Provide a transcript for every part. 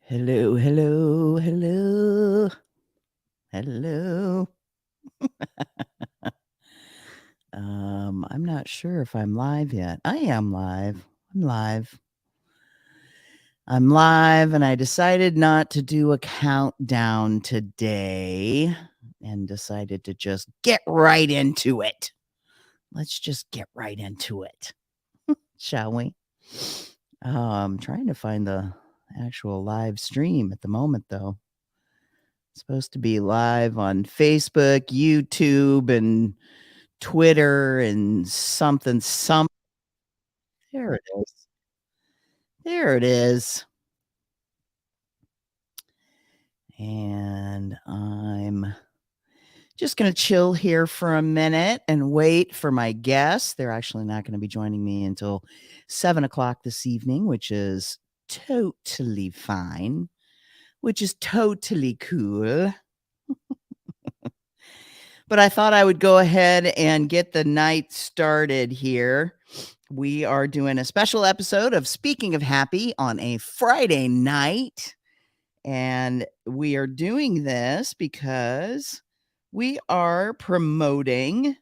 Hello, hello, hello, hello. I'm not sure if I'm live yet. I am live. I'm live. I'm live, and I decided not to do a countdown today and decided to just get right into it. Let's just get right into it, shall we? Trying to find the actual live stream at the moment, though. Supposed to be live on Facebook, YouTube, and Twitter, and something. There it is. There it is. And I'm just gonna chill here for a minute and wait for my guests. They're actually not gonna be joining me until 7 o'clock this evening, which is totally fine, which is totally cool. But I thought I would go ahead and get the night started here. We are doing a special episode of Speaking of Happy on a Friday night. And we are doing this because we are promoting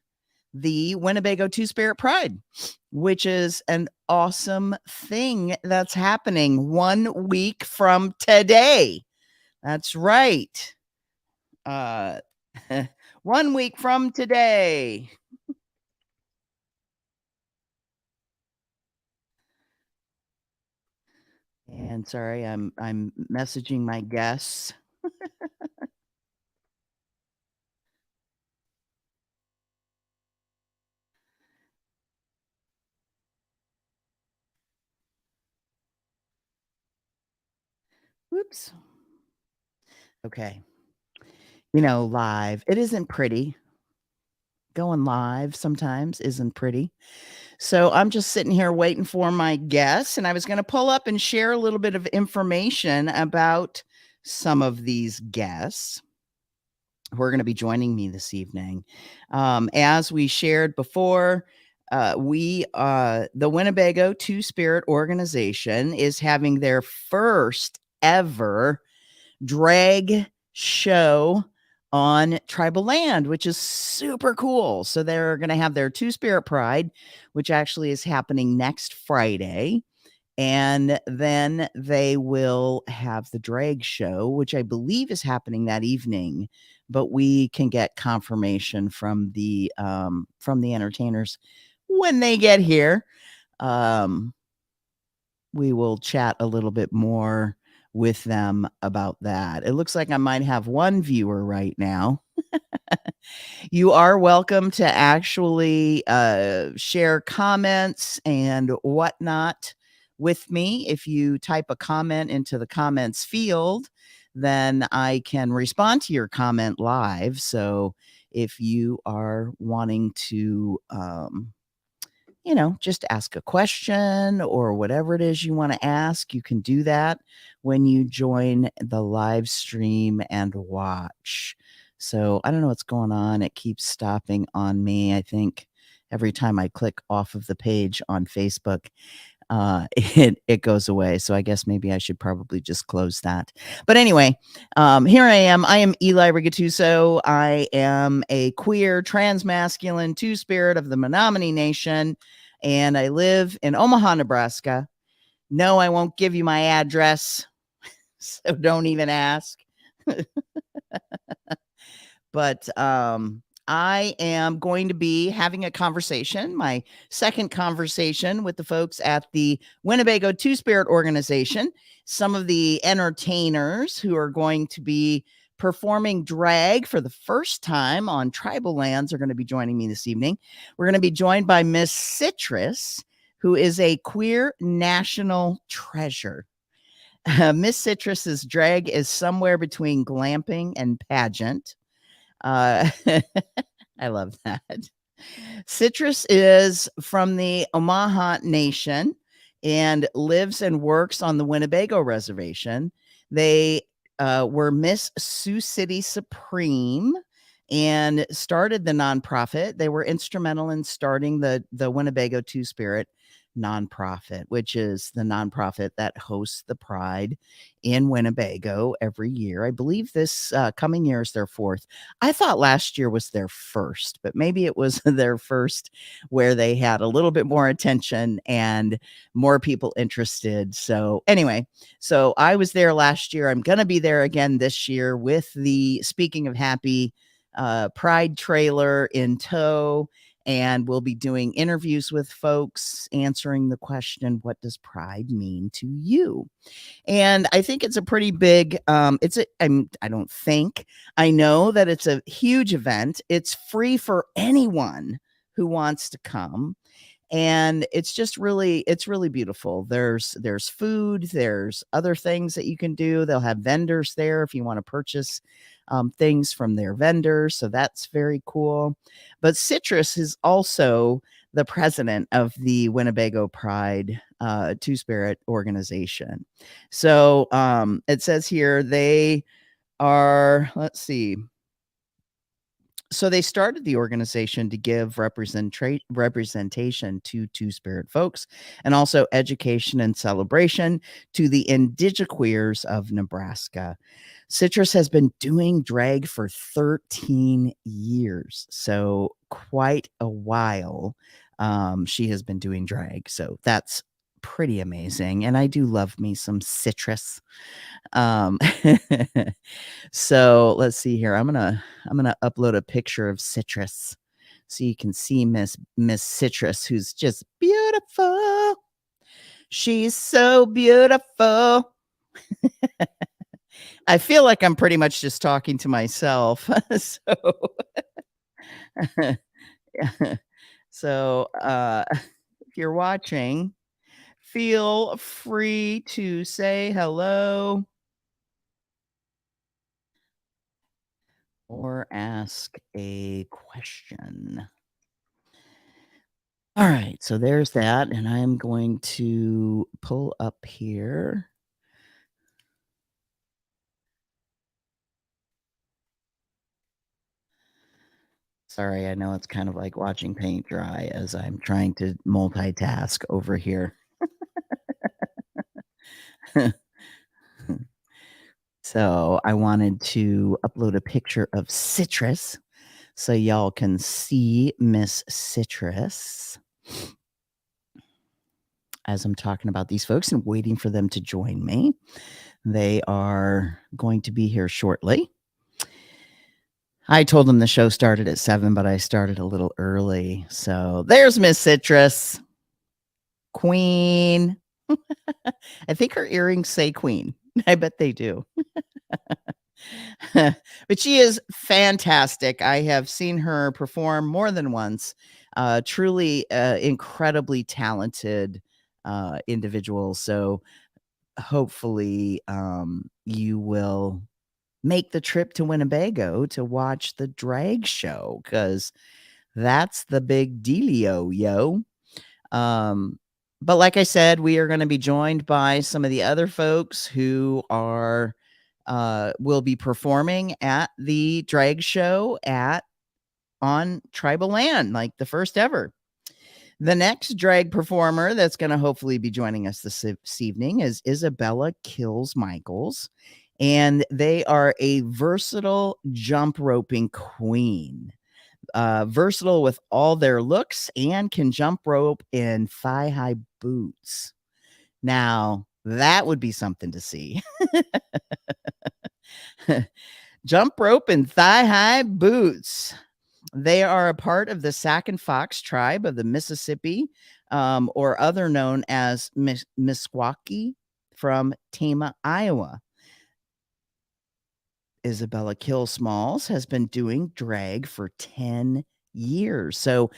the Winnebago Two Spirit Pride, which is an awesome thing that's happening 1 week from today. That's right. Uh, 1 week from today. And sorry, I'm messaging my guests. Whoops. Okay. Live. It isn't pretty. Going live sometimes isn't pretty. So I'm just sitting here waiting for my guests, and I was going to pull up and share a little bit of information about some of these guests who are going to be joining me this evening. As we shared before, the Winnebago Two Spirit organization is having their first ever drag show on tribal land, which is super cool. So they're going to have their Two Spirit Pride, which actually is happening next Friday. And then they will have the drag show, which I believe is happening that evening, but we can get confirmation from the entertainers when they get here. We will chat a little bit more with them about that. It looks like I might have one viewer right now. You are welcome to actually share comments and whatnot with me. If you type a comment into the comments field, then I can respond to your comment live. So if you are wanting to, just ask a question or whatever it is you want to ask, you can do that when you join the live stream and watch. So I don't know what's going on. It keeps stopping on me. I think every time I click off of the page on Facebook, it goes away. So I guess maybe I should probably just close that. But anyway, here I am. I am Eli Rigatuso. I am a queer, transmasculine two spirit of the Menominee Nation, and I live in Omaha, Nebraska. No, I won't give you my address, so don't even ask. But I am going to be having a conversation, my second conversation with the folks at the Winnebago Two Spirit organization, some of the entertainers who are going to be performing drag for the first time on tribal lands are going to be joining me this evening. We're going to be joined by Miss Citrus, who is a queer national treasure. Miss Citrus's drag is somewhere between glamping and pageant. Uh, I love that. Citrus is from the Omaha Nation and lives and works on the Winnebago Reservation. They were Miss Sioux City Supreme and started the nonprofit. They were instrumental in starting the Winnebago Two Spirit nonprofit, which is the nonprofit that hosts the Pride in Winnebago every year. I believe this coming year is their fourth. I thought last year was their first, but maybe it was their first where they had a little bit more attention and more people interested. So, anyway, so I was there last year. I'm going to be there again this year with the Speaking of Happy Pride trailer in tow, and we'll be doing interviews with folks answering the question, what does pride mean to you? And I think it's a pretty big I don't think, I know that it's a huge event. It's free for anyone who wants to come, and it's really beautiful. There's food, there's other things that you can do. They'll have vendors there if you want to purchase things from their vendors, so that's very cool. But Citrus is also the president of the Winnebago Pride Two Spirit organization. So it says here they are, let's see, so they started the organization to give representation to Two Spirit folks, and also education and celebration to the indigiqueers of Nebraska. Citrus has been doing drag for 13 years, so quite a while. She has been doing drag, so that's pretty amazing. And I do love me some Citrus. Um, so let's see here. I'm gonna upload a picture of Citrus so you can see Miss Citrus, who's just beautiful. She's so beautiful. I feel like I'm pretty much just talking to myself. So yeah. So if you're watching, feel free to say hello or ask a question. All right, so there's that, and I'm going to pull up here. Sorry, I know it's kind of like watching paint dry as I'm trying to multitask over here. So I wanted to upload a picture of Citrus so y'all can see Miss Citrus as I'm talking about these folks and waiting for them to join me. They are going to be here shortly. I told them the show started at 7, but I started a little early. So there's Miss Citrus, Queen. I think her earrings say Queen. I bet they do. But she is fantastic. I have seen her perform more than once. Truly incredibly talented individual. So hopefully you will make the trip to Winnebago to watch the drag show, because that's the big dealio, yo. But like I said, we are going to be joined by some of the other folks who are will be performing at the drag show on tribal land, like the first ever. The next drag performer that's going to hopefully be joining us this evening is Isabella Kills Michaels, and they are a versatile jump roping queen. Versatile with all their looks, and can jump rope in thigh-high boots. Now, that would be something to see. Jump rope and thigh-high boots. They are a part of the Sac and Fox tribe of the Mississippi, or other known as Meskwaki, from Tama, Iowa. Isabella Kill Smalls has been doing drag for 10 years. So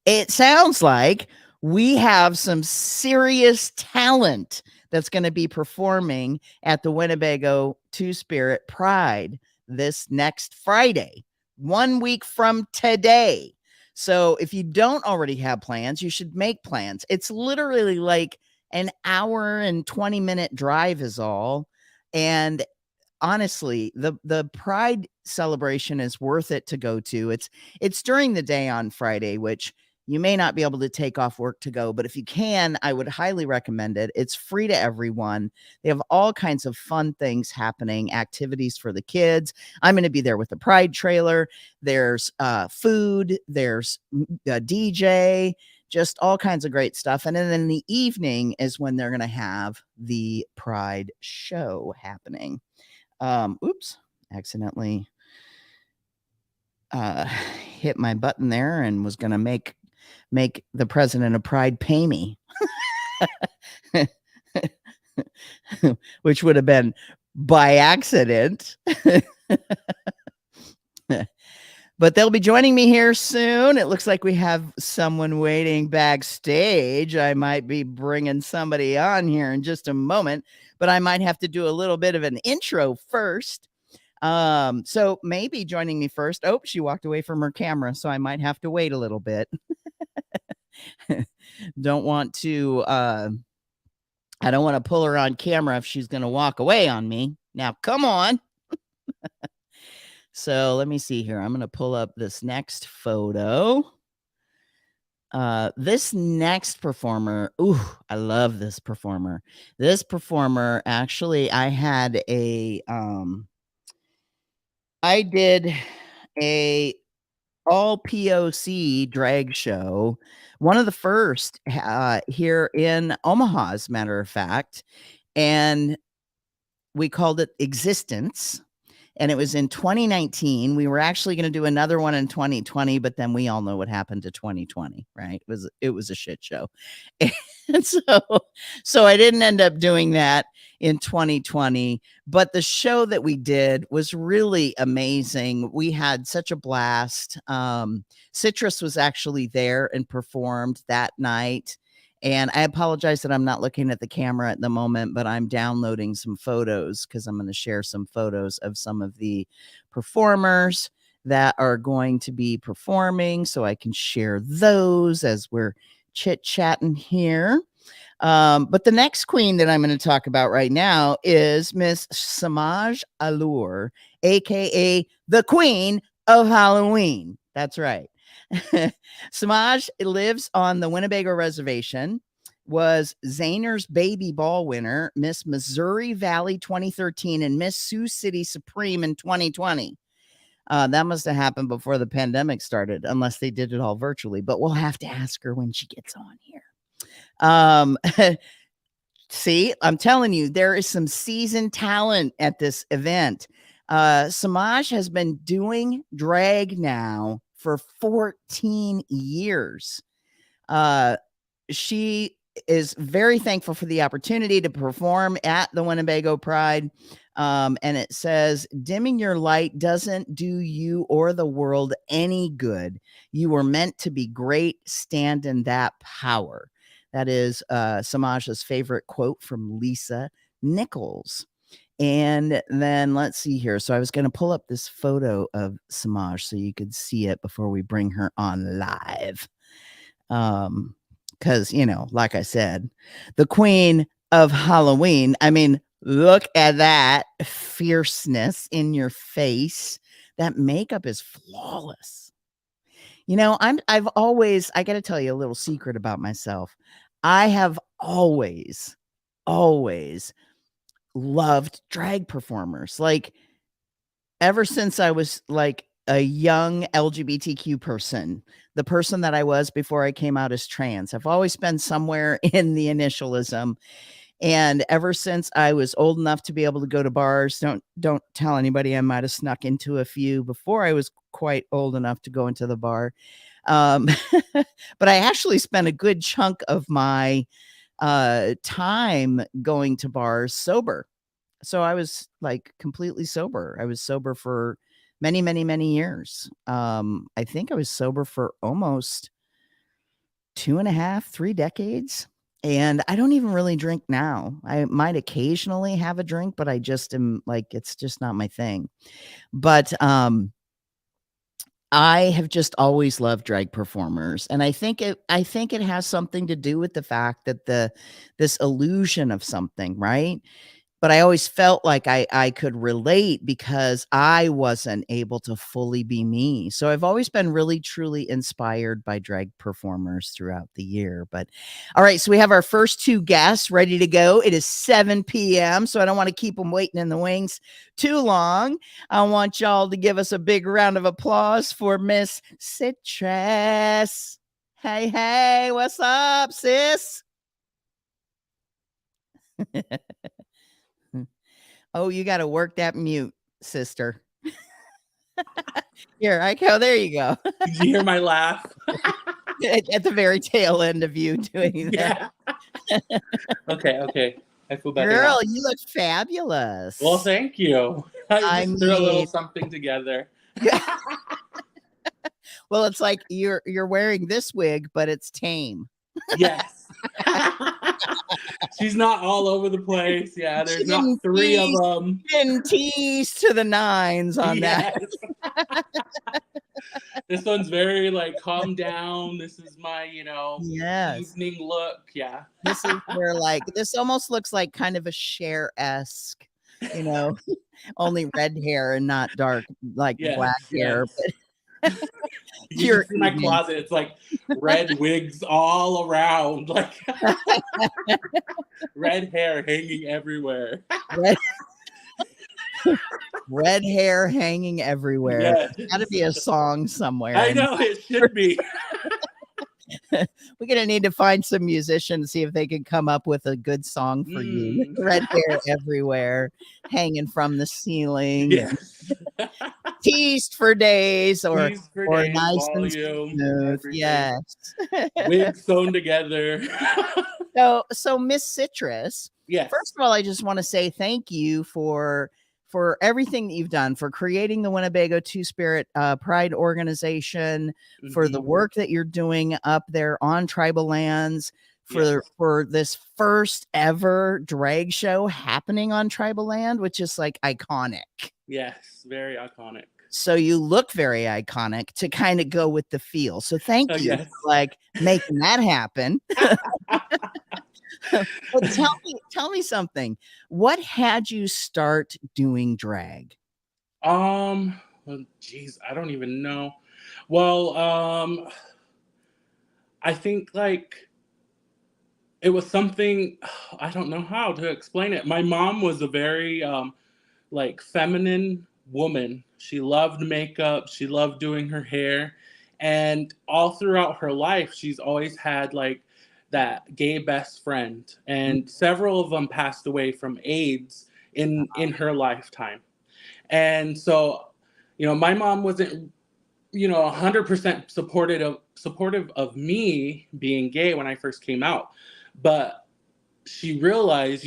it sounds like we have some serious talent that's going to be performing at the Winnebago Two Spirit Pride this next Friday, 1 week from today. So if you don't already have plans, you should make plans. It's literally like an hour and 20-minute drive is all. And honestly, the pride celebration is worth it to go to. It's during the day on Friday, which, You may not be able to take off work to go, but if you can, I would highly recommend it. It's free to everyone. They have all kinds of fun things happening, activities for the kids. I'm going to be there with the Pride trailer. There's food, there's a DJ, just all kinds of great stuff. And then in the evening is when they're going to have the Pride show happening. Oops, accidentally hit my button there and was going to make the president of Pride pay me, which would have been by accident. But they'll be joining me here soon. It looks like we have someone waiting backstage. I might be bringing somebody on here in just a moment, but I might have to do a little bit of an intro first. So maybe joining me first. Oh, she walked away from her camera, so I might have to wait a little bit. Don't want to, I don't want to pull her on camera if she's going to walk away on me. Now, come on. So let me see here. I'm going to pull up this next photo. This next performer, ooh, I love this performer. This performer, actually, I did a all POC drag show, one of the first here in Omaha, as a matter of fact, and we called it Existence. And it was in 2019. We were actually going to do another one in 2020, but then we all know what happened to 2020, right? It was a shit show. And so I didn't end up doing that in 2020, but the show that we did was really amazing. We had such a blast. Citrus was actually there and performed that night. And I apologize that I'm not looking at the camera at the moment, but I'm downloading some photos because I'm going to share some photos of some of the performers that are going to be performing, so I can share those as we're chit-chatting here. But the next queen that I'm going to talk about right now is Miss Samaj Allure, aka the Queen of Halloween. That's right. Samaj lives on the Winnebago Reservation, was Zahner's Baby Ball winner, Miss Missouri Valley 2013, and Miss Sioux City Supreme in 2020. That must have happened before the pandemic started, unless they did it all virtually, but we'll have to ask her when she gets on here. See, I'm telling you, there is some seasoned talent at this event. Samaj has been doing drag now for 14 years. She is very thankful for the opportunity to perform at the Winnebago Pride. And it says, dimming your light doesn't do you or the world any good. You were meant to be great. Stand in that power. That is Samaj's favorite quote from Lisa Nichols. And then let's see here. So I was going to pull up this photo of Samaj so you could see it before we bring her on live. Because, like I said, the Queen of Halloween. I mean, look at that fierceness in your face. That makeup is flawless. I got to tell you a little secret about myself. I have always loved drag performers. Like, ever since I was like a young LGBTQ person, the person that I was before I came out as trans, I've always been somewhere in the initialism. And ever since I was old enough to be able to go to bars, don't tell anybody, I might have snuck into a few before I was quite old enough to go into the bar. But I actually spent a good chunk of my time going to bars sober. So I was like completely sober. I was sober for many, many, many years. I think I was sober for almost 2.5, 3 decades. And I don't even really drink now. I might occasionally have a drink, but I just am like, it's just not my thing. But I have just always loved drag performers. And I think it has something to do with the fact that this illusion of something, right? but I always felt like I could relate because I wasn't able to fully be me. So I've always been really truly inspired by drag performers throughout the year. But all right, so we have our first two guests ready to go. It is 7 p.m., so I don't want to keep them waiting in the wings too long. I want y'all to give us a big round of applause for Miss Citrus. Hey, hey, what's up, sis? Oh, you got to work that mute, sister. Here, I go. There you go. Did you hear my laugh? At the very tail end of you doing that. Yeah. Okay. I feel better Girl, now. you look fabulous. Well, thank you. I just threw a little mean, something together. well, it's like you're wearing this wig, but it's tame. Yes. She's not all over the place. Yeah, She there's not didn't three of them. didn't tease to the nines on that. This one's very like calm down. This is my, Yes. evening look. Yeah. This is where like this almost looks like kind of a Cher-esque, only red hair and not dark like black hair. But You should see my closet. It's like red wigs all around, like red hair hanging everywhere. Red hair hanging everywhere. Yes. There's gotta be a song somewhere. I know it should be. We're gonna need to find some musicians, see if they can come up with a good song for you. Red hair everywhere, hanging from the ceiling. Yes. Teased for days or nice and smooth. everything. Yes. Wigs sewn together. So Miss Citrus. Yes. First of all, I just want to say thank you for everything that you've done, for creating the Winnebago Two Spirit Pride organization, for the work that you're doing up there on tribal lands, for this first ever drag show happening on tribal land, which is like iconic. Yes, very iconic. So you look very iconic to kind of go with the feel. So thank you for like making that happen. But tell me something. What had you start doing drag? Well, geez, I don't even know. Well, I think like it was something, I don't know how to explain it. My mom was a very like feminine woman. She loved makeup. She loved doing her hair. And all throughout her life, she's always had like that gay best friend. And several of them passed away from AIDS in her lifetime. And so, my mom wasn't, 100% supportive of me being gay when I first came out. But she realized,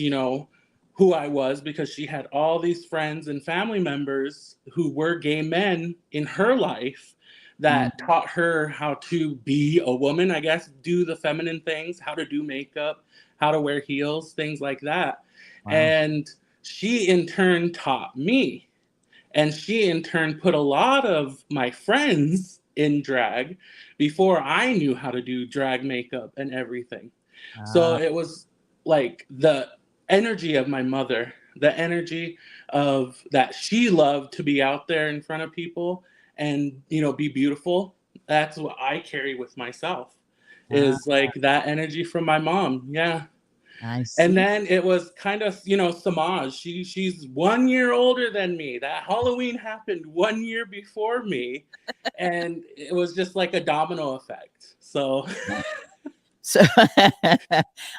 who I was, because she had all these friends and family members who were gay men in her life that taught her how to be a woman, I guess, do the feminine things, how to do makeup, how to wear heels, things like that. Wow. And she in turn taught me. And she in turn put a lot of my friends in drag before I knew how to do drag makeup and everything. So it was like the energy of my mother, the energy of that she loved to be out there in front of people and, be beautiful. That's what I carry with myself, is like that energy from my mom. Yeah. I see. And then it was kind of, Samaj. She's 1 year older than me. That Halloween happened 1 year before me. And it was just like a domino effect. So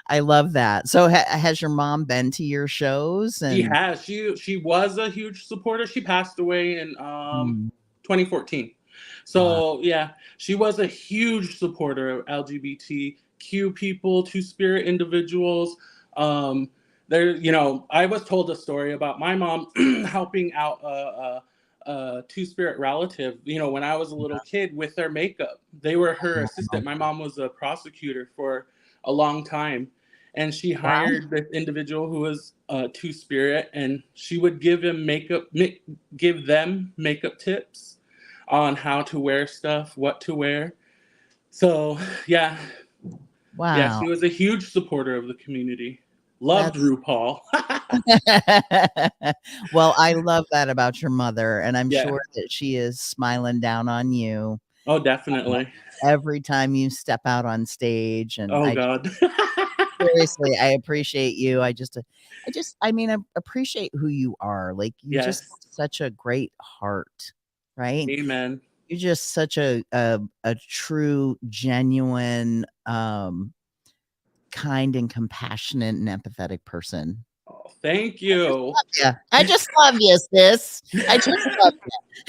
I love that. So has your mom been to your shows? She has. She was a huge supporter. She passed away in 2014. So yeah, she was a huge supporter of LGBTQ people, Two Spirit individuals. I was told a story about my mom helping out a Two Spirit relative, when I was a little kid with their makeup. They were her assistant. My mom was a prosecutor for a long time. And she hired this individual who was Two Spirit, and she would give them makeup tips on how to wear stuff, what to wear. So yeah. Wow. Yeah, she was a huge supporter of the community. Loved That's RuPaul. well, I love that about your mother, and I'm Yeah. sure that she is smiling down on you Oh, definitely. every time you step out on stage, and Oh I God. seriously, I appreciate you. I mean, I appreciate who you are. Like, you just Yes. have such a great heart, right? Amen. You're just such a true, genuine, kind and compassionate and empathetic person. Oh, thank you. Yeah, I just love you, sis. I just love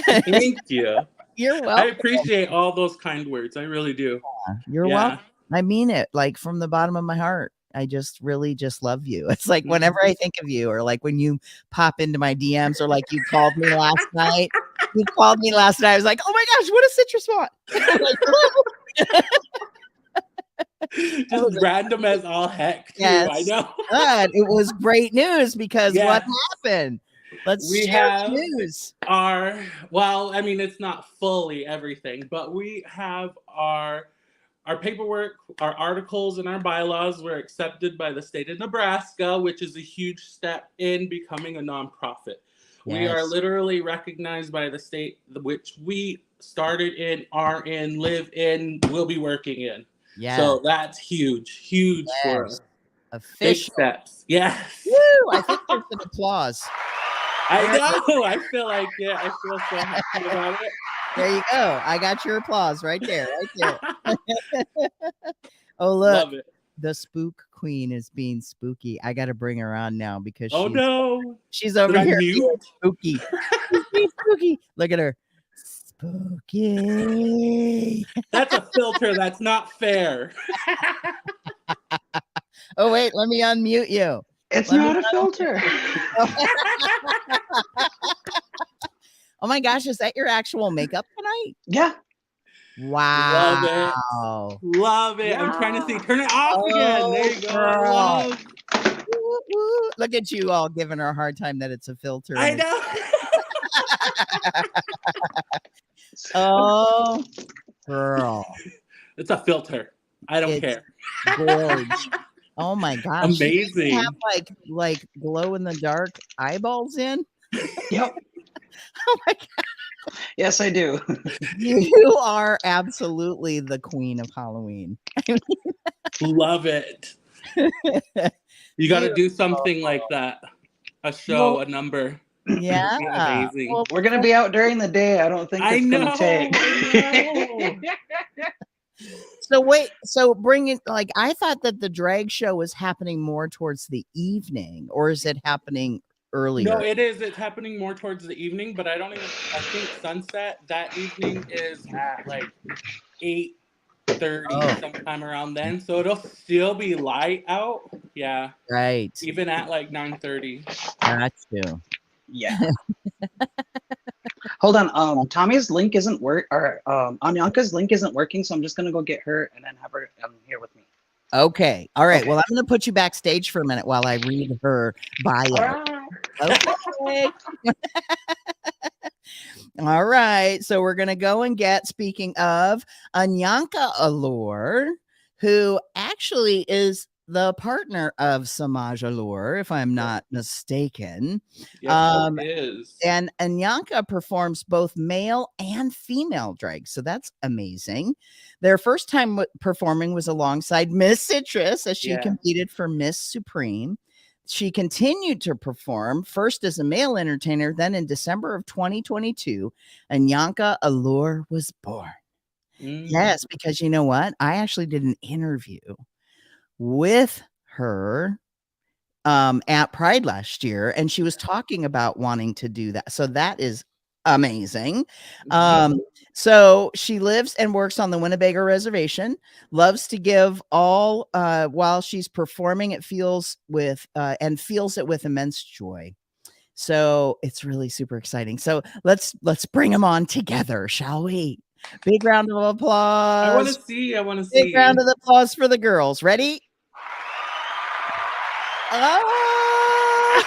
you. Thank you. You're I welcome. appreciate all those kind words. I really do. You're welcome. Yeah. I mean it, like, from the bottom of my heart. I just really just love you. It's like Mhm. whenever I think of you, or like when you pop into my DMs, or like you called me last night. You called me last night. I was like, "Oh my gosh, what a citrus spot." Like, hello. I Just was like, random as all heck, too. I yes, know. but it was great news because what Yes. happened? Let's We share the have news. well, I mean, it's not fully everything, but we have our paperwork, our articles, and our bylaws were accepted by the state of Nebraska, which is a huge step in becoming a nonprofit. We are Yes, literally recognized by the state, which we started in, are in, live in, will be working in. yes, So that's huge, huge for us. yes. Big Official. steps. Yes. Woo! I think there's an applause. I There know. I feel like it. I feel so happy about it. There you go. I got your applause right there, right there. Oh, look, Love it. the spook queen is being spooky. I gotta bring her on now because Oh no. she's Should over I here being mute? spooky. She's being spooky. Look at her. Spooky. That's a filter. That's not fair. Oh, wait, let me unmute you. It's Let me not a filter. Oh my gosh, is that your actual makeup tonight? Yeah. Love it. Wow. Love it. I'm trying to see. Turn it off again. There Oh, you go. girl. Love. Woo, woo. Look at you all giving her a hard time that it's a filter. I And know. oh, girl, It's a filter. I don't it's care. gorge. Oh my gosh, you even have Amazing. like glow in the dark eyeballs in. Yep. Oh my god, Yes, I do. you are absolutely the queen of Halloween. Love it. You got to do something like Beautiful. that. A show, Well, a number. yeah. Be amazing. Well, We're gonna be out during the day. I don't think I it's gonna know. take. I know. so wait, so bring it, like, I thought that the drag show was happening more towards the evening, or is it happening No, earlier? it is. It's happening more towards the evening, but I don't even. I think sunset that evening is at like 8:30, Oh, sometime around then. So it'll still be light out. Yeah, right. even at like 9:30. Got you. Yeah. Hold on. Tommy's link isn't or Anyanka's link isn't working, so I'm just gonna go get her and then have her here with me. Okay. All right. Okay. Well, I'm going to put you backstage for a minute while I read her bio. Okay. All right. So we're going to go and get, speaking of, Anyanka Allure, who actually is the partner of Samaj Allure, if I'm not mistaken. Yes, it is. And Anyanka performs both male and female drag. So that's amazing. Their first time performing was alongside Miss Citrus as she Yeah. competed for Miss Supreme. She continued to perform first as a male entertainer, then in December of 2022, Anyanka Allure was born. Yes, because you know what? I actually did an interview with her at Pride last year, and she was talking about wanting to do that. So that is amazing. So she lives and works on the Winnebago reservation, loves to give all while she's performing. It feels with and feels it with immense joy. So it's really super exciting. So let's bring them on together, shall we? Big round of applause. I want to see. I want to Big see. round of applause for the girls. Ready? Oh!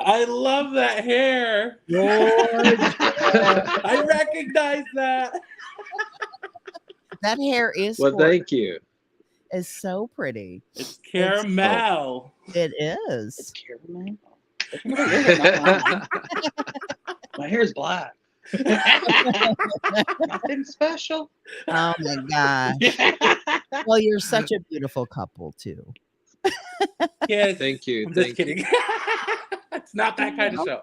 I love that hair. Gorgeous. I recognize that. That hair is Well, gorgeous. thank you. is so pretty. It's It's caramel. it It's is. caramel. Look at my hair now. My hair is black. Nothing special. Oh my gosh. Well, you're such a beautiful couple too. Yes. Thank you. I'm just Thank kidding. It's not that kind of show.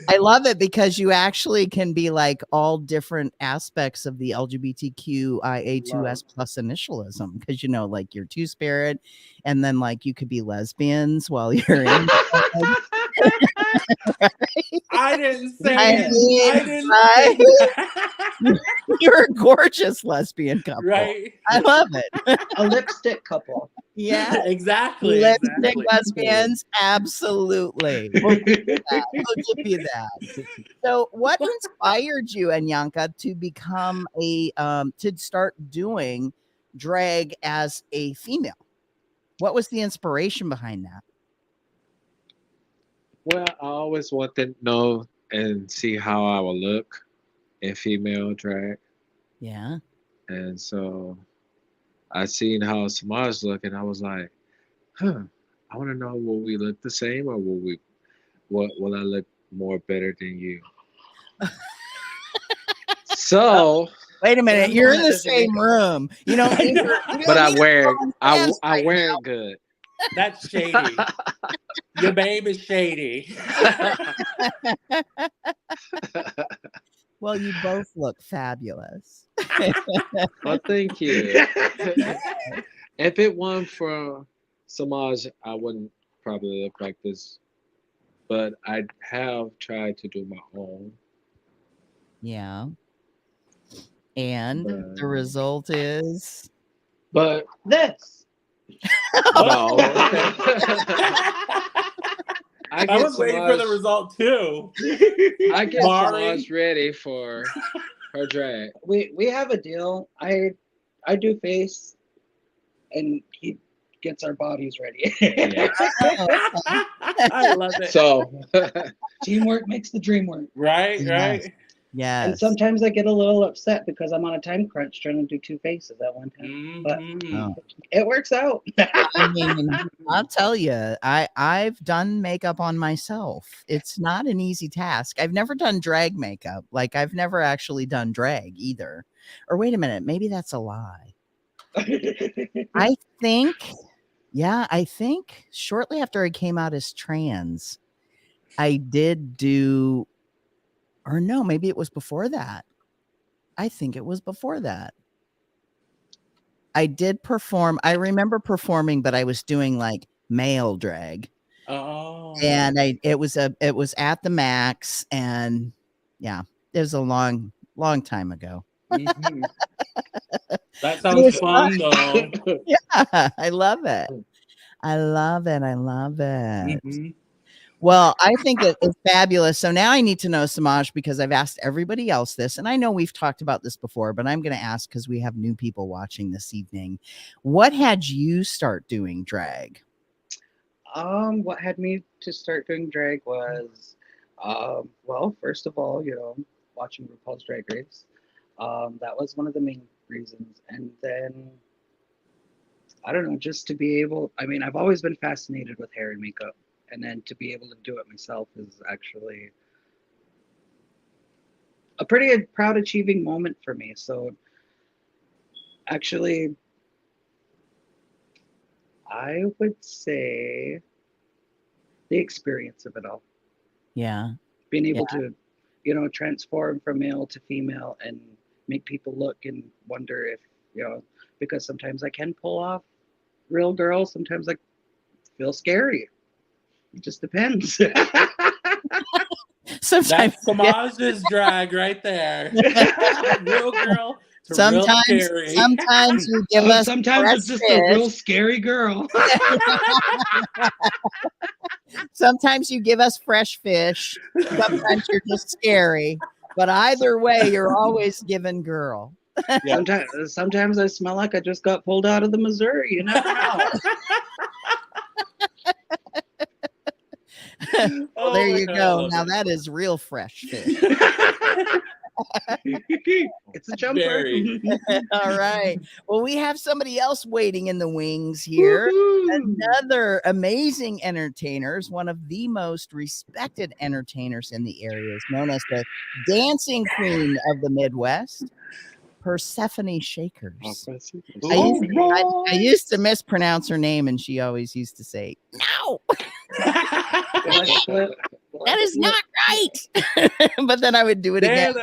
I love it because you actually can be like all different aspects of the LGBTQIA2S plus initialism because you know, like you're Two Spirit, and then like you could be lesbians while you're in. I didn't say I it. mean, I didn't right? say that. You're a gorgeous lesbian couple. Right? I love it. A lipstick couple. Yeah. Exactly. Lipstick Exactly. lesbians, absolutely. We'll give you that. We'll give you that. So, what inspired you, Anyanka, to become to start doing drag as a female? What was the inspiration behind that? Well, I always wanted to know and see how I would look in female drag. Yeah. And so I seen how Samaj look and I was like, huh, I want to know will we look the same or will I look more better than you? So Wait a minute, I'm you're the in one the that doesn't make same room. You don't need to, you but don't I need to wear go I dance I right wear now. it good. That's shady. Your babe is shady. Well, you both look fabulous. Well, thank you. If it weren't for Samaj, I wouldn't probably look like this. But I have tried to do my own. Yeah. And But, the result is but This. no. I I get was waiting for the Samaj. result too. I get Mari. Samaj ready for her drag. We have a deal. I do face, and he gets our bodies ready. Yeah. I love it. So Teamwork makes the dream work. Right, yes. right. Yes. And sometimes I get a little upset because I'm on a time crunch trying to do two faces at one time. But Mhm. Oh. it works out. I mean, I'll tell you, I've done makeup on myself. It's not an easy task. I've never done drag makeup. Like I've never actually done drag either. Or wait a minute, maybe that's a lie. I think, yeah, I think shortly after I came out as trans, I did do, or no, maybe it was before that. I think it was before that. I did perform. I remember performing, but I was doing like male drag. Oh. And it was at the Max, and yeah, it was a long time ago. Mhm. That It sounds was fun though. Yeah, I love it. I love it. I love it. Mhm. Well, I think it's fabulous. So now I need to know, Samaj, because I've asked everybody else this, and I know we've talked about this before, but I'm going to ask because we have new people watching this evening. What had you start doing drag? What had me to start doing drag was, well, first of all, watching RuPaul's Drag Race. That was one of the main reasons. And then, I don't know, just to be able, I mean, I've always been fascinated with hair and makeup. And then to be able to do it myself is actually a pretty proud achieving moment for me. So actually, I would say the experience of it all. Yeah. Being able to, transform from male to female and make people look and wonder if, because sometimes I can pull off real girls, sometimes I feel scary. It just depends. Sometimes, That's Samaj's drag right there. Real girl to real sometimes scary. you give us sometimes fresh it's just fish. a real scary girl. Sometimes you give us fresh fish. Sometimes you're just scary. But either way, you're always giving girl. Yeah. Sometimes I smell like I just got pulled out of the Missouri. You never know. Well, there Oh my you God, I go. love Now it. that is real fresh fish. It's a jumper. Very. All right. Well, we have somebody else waiting in the wings here. Woohoo. Another amazing entertainer, is one of the most respected entertainers in the area, is known as the dancing queen of the Midwest, Persephone Shakers. All I used to mispronounce her name, and she always used to say, "No, Flesh flip. that is not right." But then I would do it again.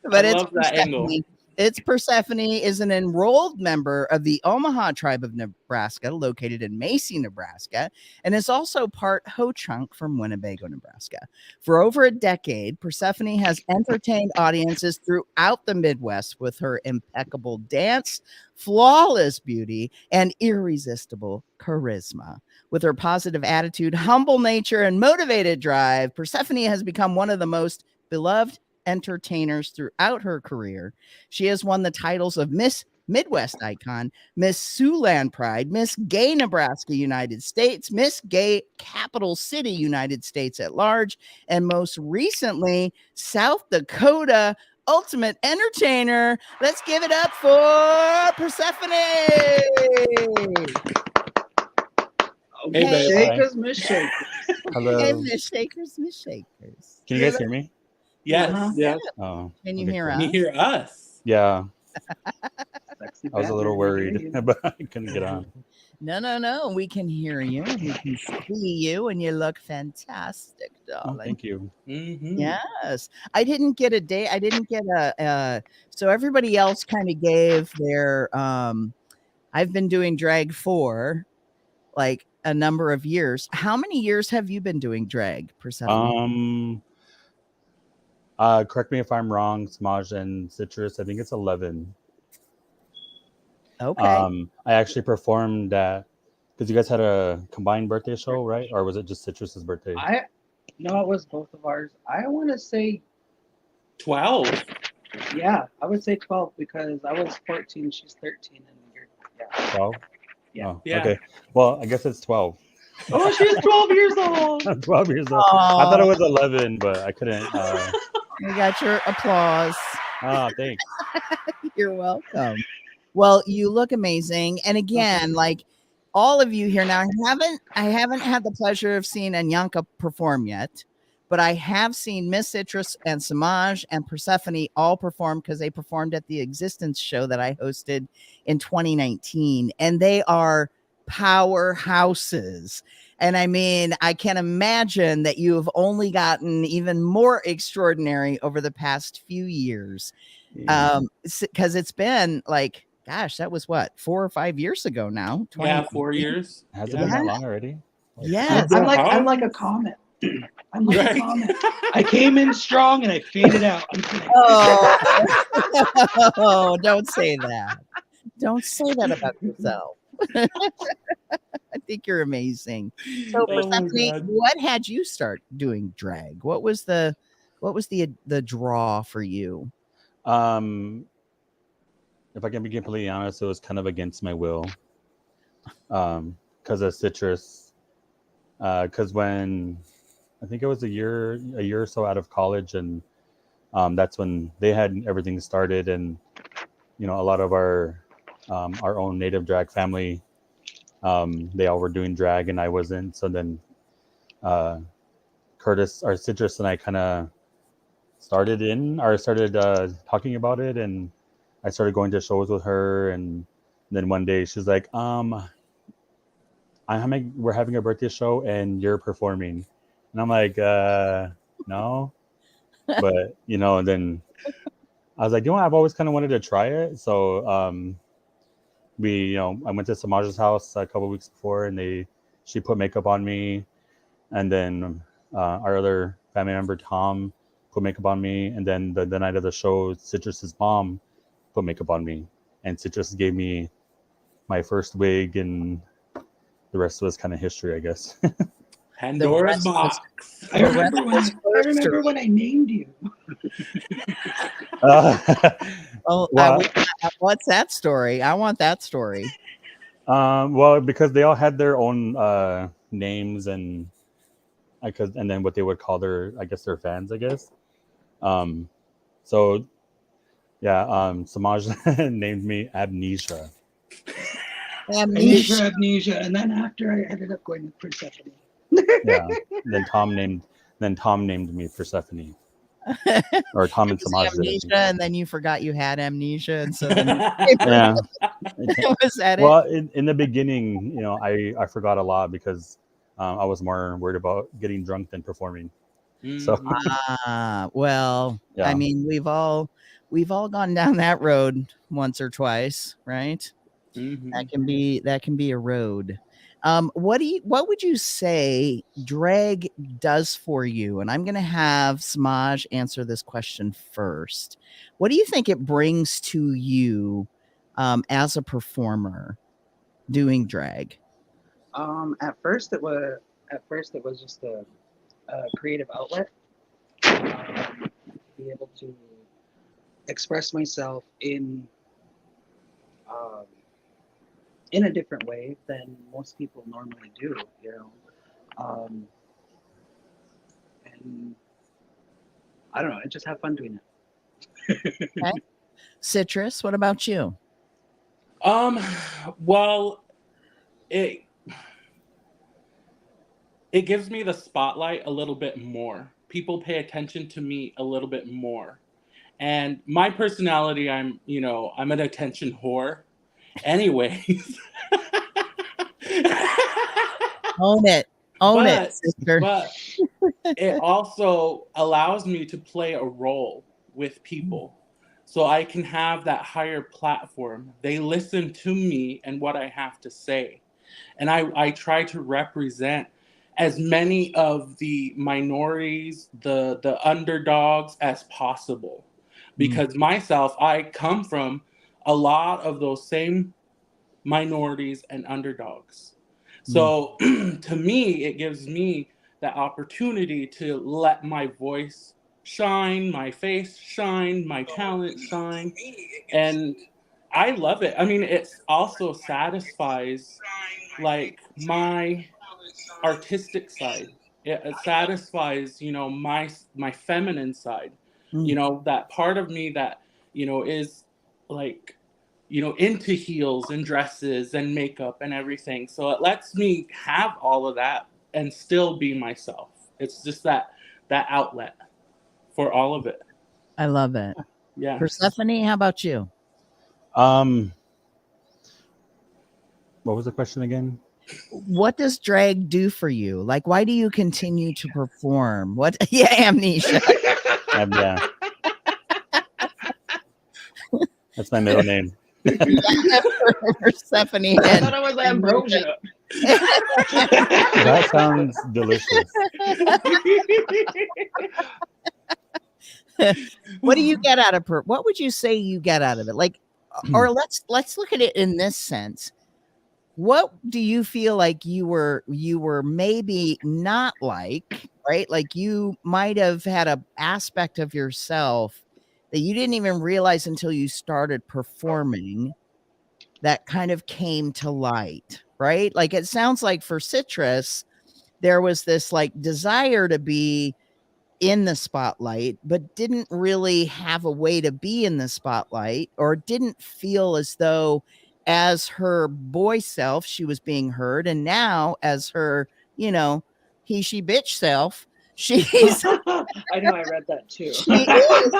But I it's love that angle. Persephone. It's Persephone is an enrolled member of the Omaha tribe of Nebraska, located in Macy, Nebraska, and is also part Ho-Chunk from Winnebago, Nebraska. For over a decade, Persephone has entertained audiences throughout the Midwest with her impeccable dance, flawless beauty, and irresistible charisma. With her positive attitude, humble nature, and motivated drive, Persephone has become one of the most beloved entertainers throughout her career. She has won the titles of Miss Midwest Icon, Miss Siouxland Pride, Miss Gay Nebraska United States, Miss Gay Capital City United States at large, and most recently, South Dakota Ultimate Entertainer. Let's give it up for Persephone. Hey, babe. Shakers, Miss Shakers. Hello. Hey, Miss Shakers, Miss Shakers. Can you guys hear me? Yes. Uh-huh. Yeah. Oh, Can you okay, hear cool. Can you us? hear us? Yeah, Sexy I was a little bastard. worried, but I couldn't get on. No. We can hear you. We can see you, and you look fantastic, Oh, darling. thank you. Mm-hmm. Yes. I didn't get a date. I didn't get so everybody else kind of gave their I've been doing drag for like a number of years. How many years have you been doing drag, Persephone? Correct me if I'm wrong, Samaj and Citrus. I think it's 11. Okay. I actually performed at because you guys had a combined birthday show, right? Or was it just Citrus's birthday? No, it was both of ours. I want to say, 12. yeah, I would say 12 because I was 14, she's 13, and you're, yeah. 12? Yeah. Oh, Yeah. okay. Well, I guess it's 12. Oh, she's 12 years old. 12 years old. I thought it was 11, but I couldn't. You got your applause. Thanks. You're welcome. Well, you look amazing. And again, like all of you here now, I haven't had the pleasure of seeing Anyanka perform yet, but I have seen Miss Citrus and Samaj and Persephone all perform because they performed at the Existence show that I hosted in 2019. And they are powerhouses. And I mean, I can imagine that you have only gotten even more extraordinary over the past few years. Because it's been like, gosh, that was what, 4 or 5 years ago now. Yeah, 4 years. Has it Yeah. been that long already? Yes. I'm like a comet. I'm like a comet. I came in strong and I faded out. I'm kidding. Oh, don't say that. Don't say that about yourself. I think you're amazing. So, Oh my Persephone, God. what had you start doing drag? What was the draw for you? If I can be completely honest, it was kind of against my will. Because of Citrus. Because when I think it was a year or so out of college, and that's when they had everything started, and you know, a lot of our own native drag family, they all were doing drag, and I wasn't. So then, Curtis, or Citrus, and I kind of started talking about it, and I started going to shows with her, and then one day she's like, we're having a birthday show and you're performing. And I'm like, no. But, you know, and then I was like, you know what? I've always kind of wanted to try it. So I went to Samaj's house a couple of weeks before, and she put makeup on me. And then our other family member, Tom, put makeup on me. And then the night of the show, Citrus's mom put makeup on me. And Citrus gave me my first wig, and the rest was kind of history, I guess. Pandora's box. I remember when I named you. What's that story? I want that story. Well, because they all had their own names, and then what they would call their fans, I guess. So Yeah, Samaj named me Amnesia. Amnesia. Amnesia, and then after I ended up going with Persephone. Yeah. Then Tom named me Persephone. Or Tom It and was Samaj did, I amnesia, think. and then you forgot you had amnesia, and so then Yeah. was that Well, it? in the beginning, you know, I forgot a lot because I was more worried about getting drunk than performing. So Mhm. Well, I yeah. mean, we've all gone down that road once or twice, right? Mhm. That can be a road. What would you say drag does for you? And I'm gonna have Samaj answer this question first. What do you think it brings to you as a performer doing drag? At first it was just a creative outlet. Be able to express myself um, in a different way than most people normally do, you know. Um, and I don't know, I just have fun doing it. Okay. Citrus, what about you? Um, well, it it gives me the spotlight a little bit more. People pay attention to me a little bit more. And my personality, I'm an attention whore. Anyways. Own it. Own it, but sister. but it also allows me to play a role with people. So I can have that higher platform. They listen to me and what I have to say. And I try to represent as many of the minorities, the underdogs as possible. Mm, Because myself, I come from a lot of those same minorities and underdogs. mm, So to me, it gives me that opportunity to let my voice shine, my face shine, my talent shine. And I love it. I mean, it also satisfies like my artistic side. It satisfies, my feminine side. mm. That part of me that, is like, into heels and dresses and makeup and everything. So it lets me have all of that and still be myself. It's just that outlet for all of it. I love it. Yeah. Persephone, how about you? Um, what was the question again? What does drag do for you? Like, why do you continue to perform? What? Yeah, amnesia. Yeah, that's my middle name. Persephone I and thought it was ambrosia. That sounds delicious. what do you get out of what would you say you get out of it? Like, or let's look at it in this sense. What do you feel like you were maybe not like, right? Like you might have had a aspect of yourself that you didn't even realize until you started performing that kind of came to light, right? Like it sounds like for Citrus, there was this like desire to be in the spotlight, but didn't really have a way to be in the spotlight, or didn't feel as though as her boy self she was being heard. And now as her, he, she, bitch self, she's I know, I read that too. she is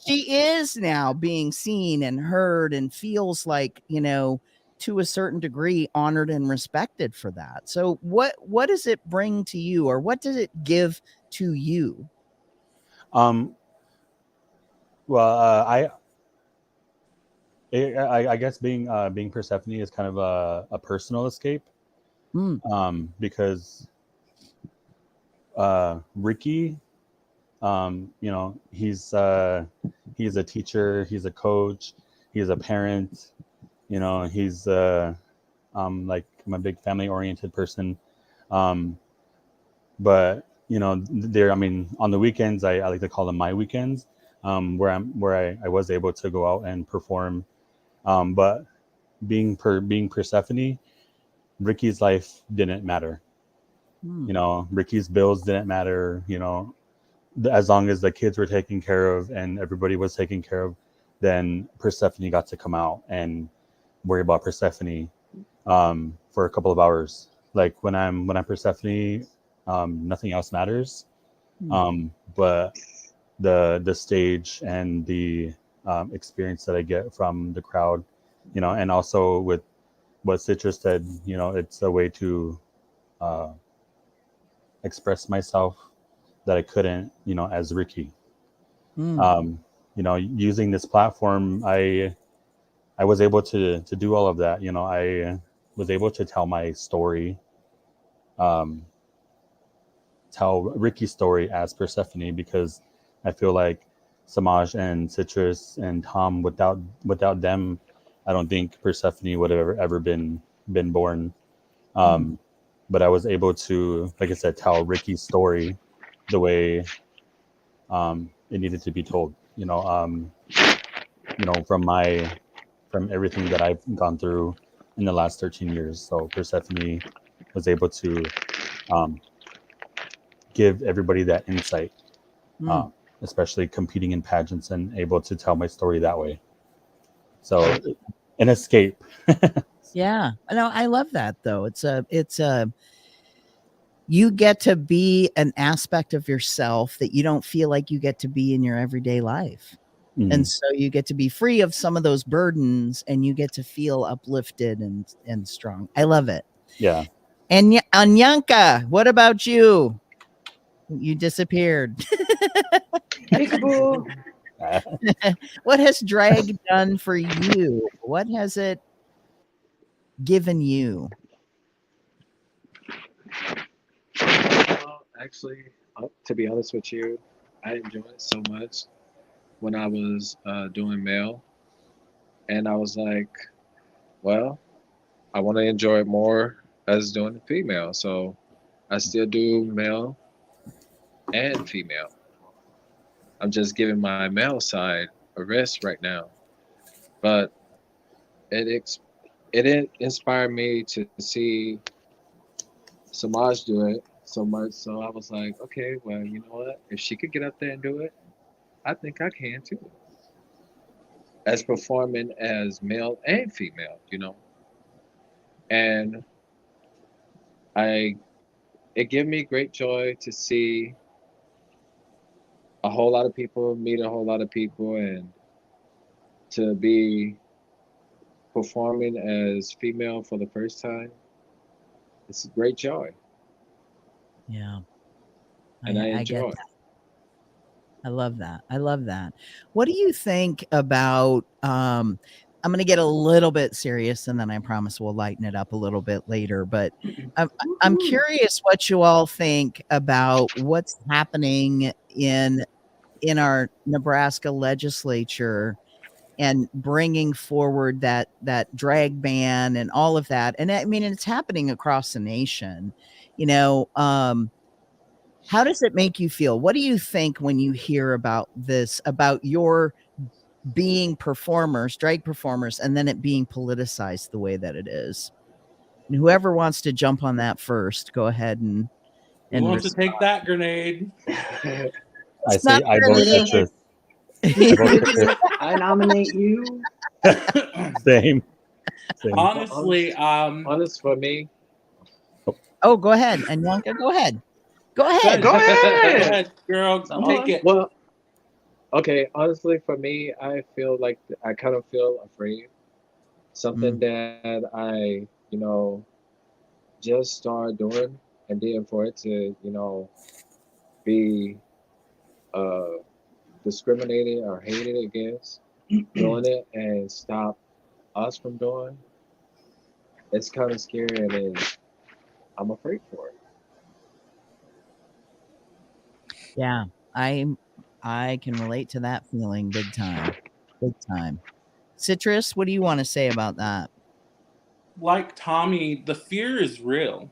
she is now being seen and heard and feels like, to a certain degree honored and respected for that. So what does it bring to you, or what does it give to you? Um, well, I guess being Persephone is kind of a personal escape. Hmm. Because Ricky, he's a teacher, he's a coach, he's a parent. He's like, I'm a big family oriented person. But there, I mean, on the weekends, I like to call them my weekends, where I was able to go out and perform. But being Persephone, Ricky's life didn't matter. Hmm. Ricky's bills didn't matter. as long as the kids were taken care of and everybody was taken care of, then Persephone got to come out and worry about Persephone for a couple of hours. Like when I'm Persephone, nothing else matters. But the stage and the experience that I get from the crowd, and also with what Citrus said, it's a way to express myself that I couldn't, as Ricky. Using this platform, I was able to do all of that. I was able to tell my story, tell Ricky's story as Persephone, because I feel like Samaj and Citrus and Tom, without them, I don't think Persephone would have ever been born. But I was able to, like I said, tell Ricky's story the way it needed to be told. From everything that I've gone through in the last 13 years. So Persephone was able to give everybody that insight, especially competing in pageants, and able to tell my story that way. So an escape. Yeah. No, I love that though. It's you get to be an aspect of yourself that you don't feel like you get to be in your everyday life. And so you get to be free of some of those burdens and you get to feel uplifted and strong. I love it. Yeah. And Anyanka, what about you? You disappeared. Peekaboo. What has drag done for you? What has it given you? Well, actually, to be honest with you, I enjoyed it so much when I was doing male, and I was like, well, I want to enjoy it more as doing female, so I still do male and female. I'm just giving my male side a rest right now, but it inspired me to see Samaj do it so much. So I was like, okay, well, you know what? If she could get up there and do it, I think I can too. As performing as male and female, and I it gave me great joy to see a whole lot of people, meet a whole lot of people, and to be performing as female for the first time. It's a great joy, Yeah. and I I get enjoy. that. I love that. I love that. What do you think about I'm going to get a little bit serious and then I promise we'll lighten it up a little bit later, but I'm curious what you all think about what's happening in our Nebraska legislature and bringing forward that drag ban and all of that. And I mean, it's happening across the nation. How does it make you feel? What do you think when you hear about this, about your being performers, drag performers, and then it being politicized the way that it is? And whoever wants to jump on that first, go ahead and Who wants to respond. take that grenade? I say I vote Citrus. I vote Citrus. I nominate you. Same. Honestly, honest for me. Oh, go ahead, Anyanka. Go ahead. Go ahead. Go Go ahead. ahead, girl. Take it. Well, okay, honestly, for me, I feel like I kind of feel afraid. Something that I, just started doing, and then for it to, be discriminated or hated against doing it and stop us from doing, it's kind of scary, and I'm afraid for it. Yeah, I can relate to that feeling big time. Big time. Citrus, what do you want to say about that? Like Tommy, the fear is real.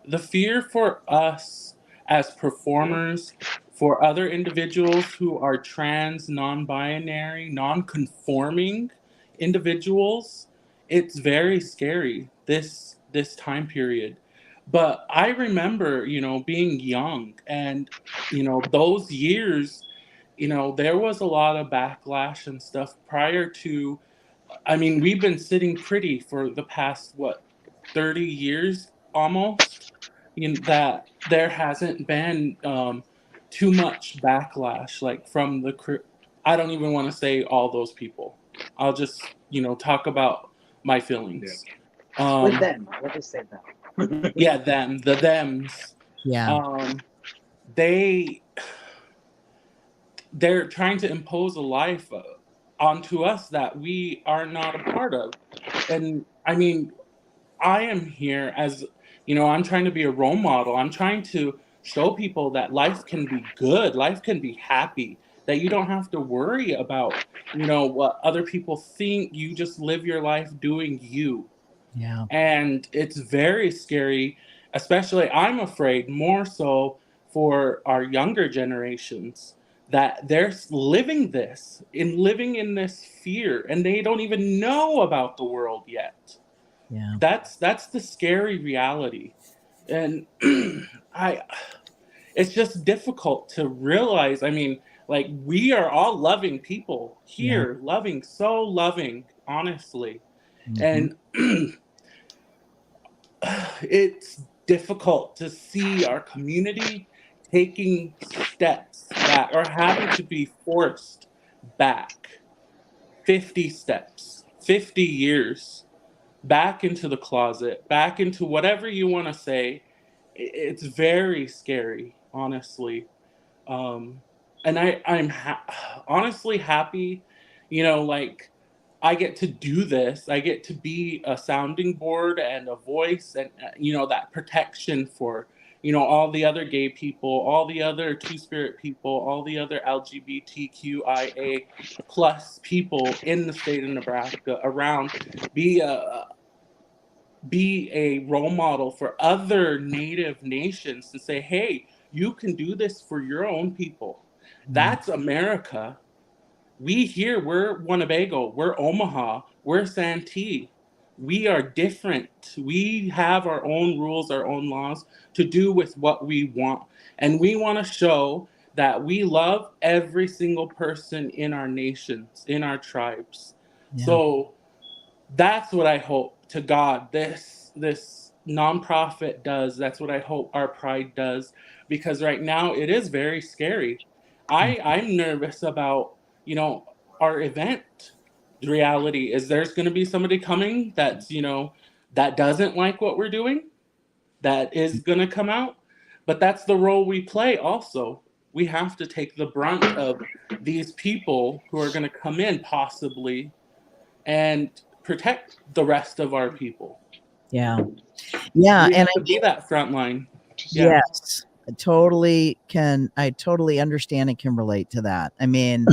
The fear for us as performers, for other individuals who are trans, non-binary, non-conforming individuals, it's very scary this time period. But I remember, being young, and, those years, there was a lot of backlash and stuff prior to. I mean, we've been sitting pretty for the past, what, 30 years almost, that there hasn't been too much backlash, like from I don't even want to say all those people. I'll just, talk about my feelings. With Um, them, we'll just say that. yeah, the thems. Yeah. Um, they they're trying to impose a life onto us that we are not a part of. And I mean, I am here as, I'm trying to be a role model. I'm trying to show people that life can be good, life can be happy, that you don't have to worry about, what other people think. You just live your life doing you. Yeah. And it's very scary, especially I'm afraid more so for our younger generations, that they're living in this fear, and they don't even know about the world yet. Yeah. That's the scary reality. And I it's just difficult to realize. I mean, like, we are all loving people Yeah. here, loving, so loving, honestly. Mhm. And it's difficult to see our community taking steps that are having to be forced back 50 steps, 50 years, back into the closet, back into whatever you want to say. It's very scary, honestly. Um, and I'm honestly happy, like, I get to do this. I get to be a sounding board and a voice, and, that protection for, all the other gay people, all the other Two Spirit people, all the other LGBTQIA plus people in the state of Nebraska around. Be a be a role model for other native nations to say, hey, you can do this for your own people. Yeah. That's America. We here, we're Winnebago, we're Omaha, we're Santee. We are different. We have our own rules, our own laws to do with what we want. And we want to show that we love every single person in our nations, in our tribes. Yeah. So that's what I hope to God this nonprofit does. That's what I hope our pride does, because right now it is very scary. I'm nervous about, our event. The reality is there's going to be somebody coming that's, that doesn't like what we're doing, that is going to come out, but that's the role we play also. We have to take the brunt of these people who are going to come in possibly and protect the rest of our people. Yeah. Yeah. We And have to be that front line. Yeah. yes, I totally understand and can relate to that. I mean,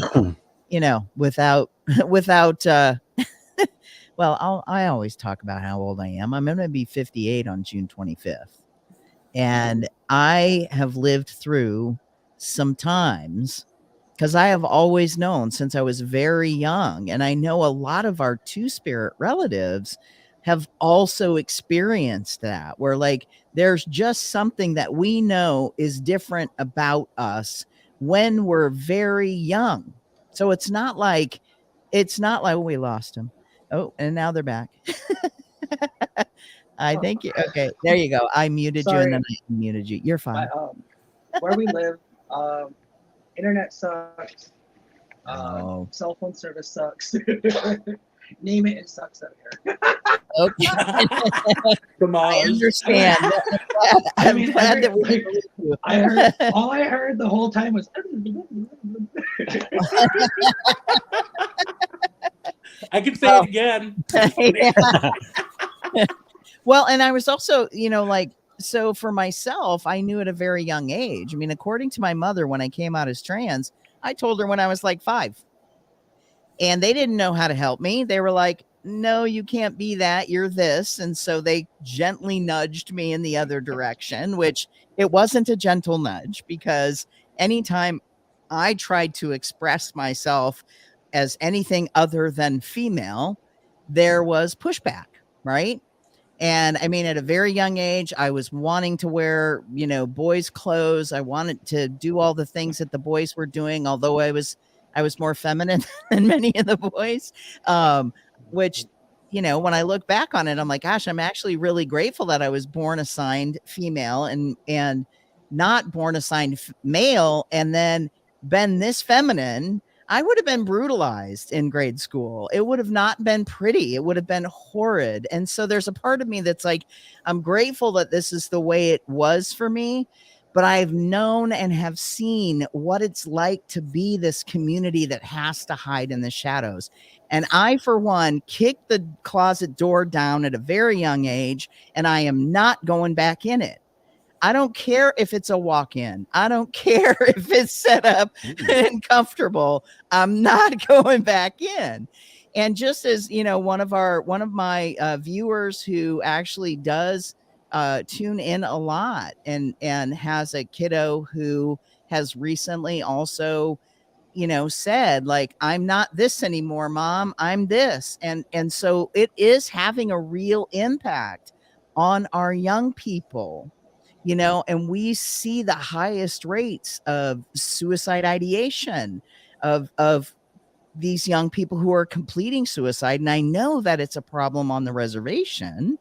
without without well, I always talk about how old I am. I'm going to be 58 on June 25th. And I have lived through some times, because I have always known since I was very young, and I know a lot of our Two Spirit relatives have also experienced that, where like there's just something that we know is different about us when we're very young. So it's not like oh, we lost them. Oh, and now they're back. I think you. Okay, there you go. I muted you and then Sorry, I unmuted you. You're fine. but where we live, internet sucks. Oh, Cell phone service sucks. Name it, it sucks out here. okay. I Damage. understand. I'm glad that we can believe you. All I heard the whole time was. I can say it again. Yeah. Well, and I was also, so for myself, I knew at a very young age. I mean, according to my mother, when I came out as trans, I told her when I was like 5. And they didn't know how to help me. They were like, no, you can't be that. You're this. And so they gently nudged me in the other direction, which it wasn't a gentle nudge, because anytime I tried to express myself as anything other than female, there was pushback, right? And I mean, at a very young age, I was wanting to wear, boys' clothes. I wanted to do all the things that the boys were doing, although I was more feminine than many of the boys. Which, when I look back on it, I'm like, gosh, I'm actually really grateful that I was born assigned female and not born assigned male, and then been this feminine. I would have been brutalized in grade school. It would have not been pretty. It would have been horrid. And so there's a part of me that's like, I'm grateful that this is the way it was for me, but I've known and have seen what it's like to be this community that has to hide in the shadows. And I, for one, kicked the closet door down at a very young age, and I am not going back in it. I don't care if it's a walk-in. I don't care if it's set up and comfortable. I'm not going back in. And just as, one of my viewers who actually does tune in a lot and has a kiddo who has recently also, said, like, I'm not this anymore, Mom, I'm this. And so it is having a real impact on our young people. And we see the highest rates of suicide ideation of these young people who are completing suicide. And I know that it's a problem on the reservation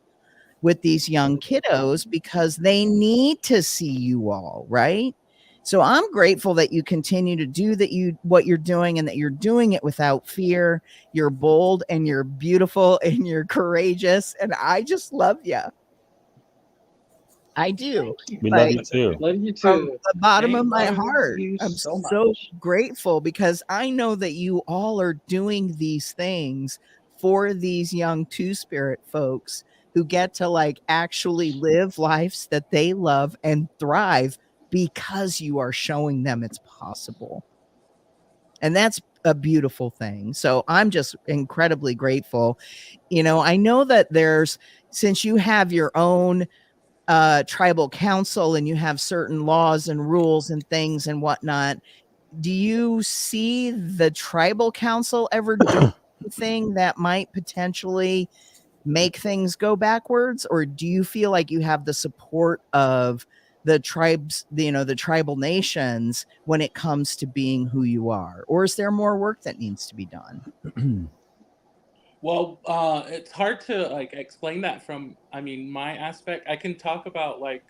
with these young kiddos because they need to see you all, right? So I'm grateful that you continue to do what you're doing, and that you're doing it without fear. You're bold and you're beautiful and you're courageous. And I just love you. I do. We love you too. Love you From too. the bottom of my Thank heart, you I'm so so much. grateful because I know that you all are doing these things for these young Two Spirit folks who get to like actually live lives that they love and thrive because you are showing them it's possible. And that's a beautiful thing. So I'm just incredibly grateful. I know that since you have your own tribal council and you have certain laws and rules and things and whatnot, do you see the tribal council ever doing anything that might potentially make things go backwards? Or do you feel like you have the support of the tribes, the tribal nations when it comes to being who you are? Or is there more work that needs to be done? Well, it's hard to like explain that from, I mean, my aspect. I can talk about like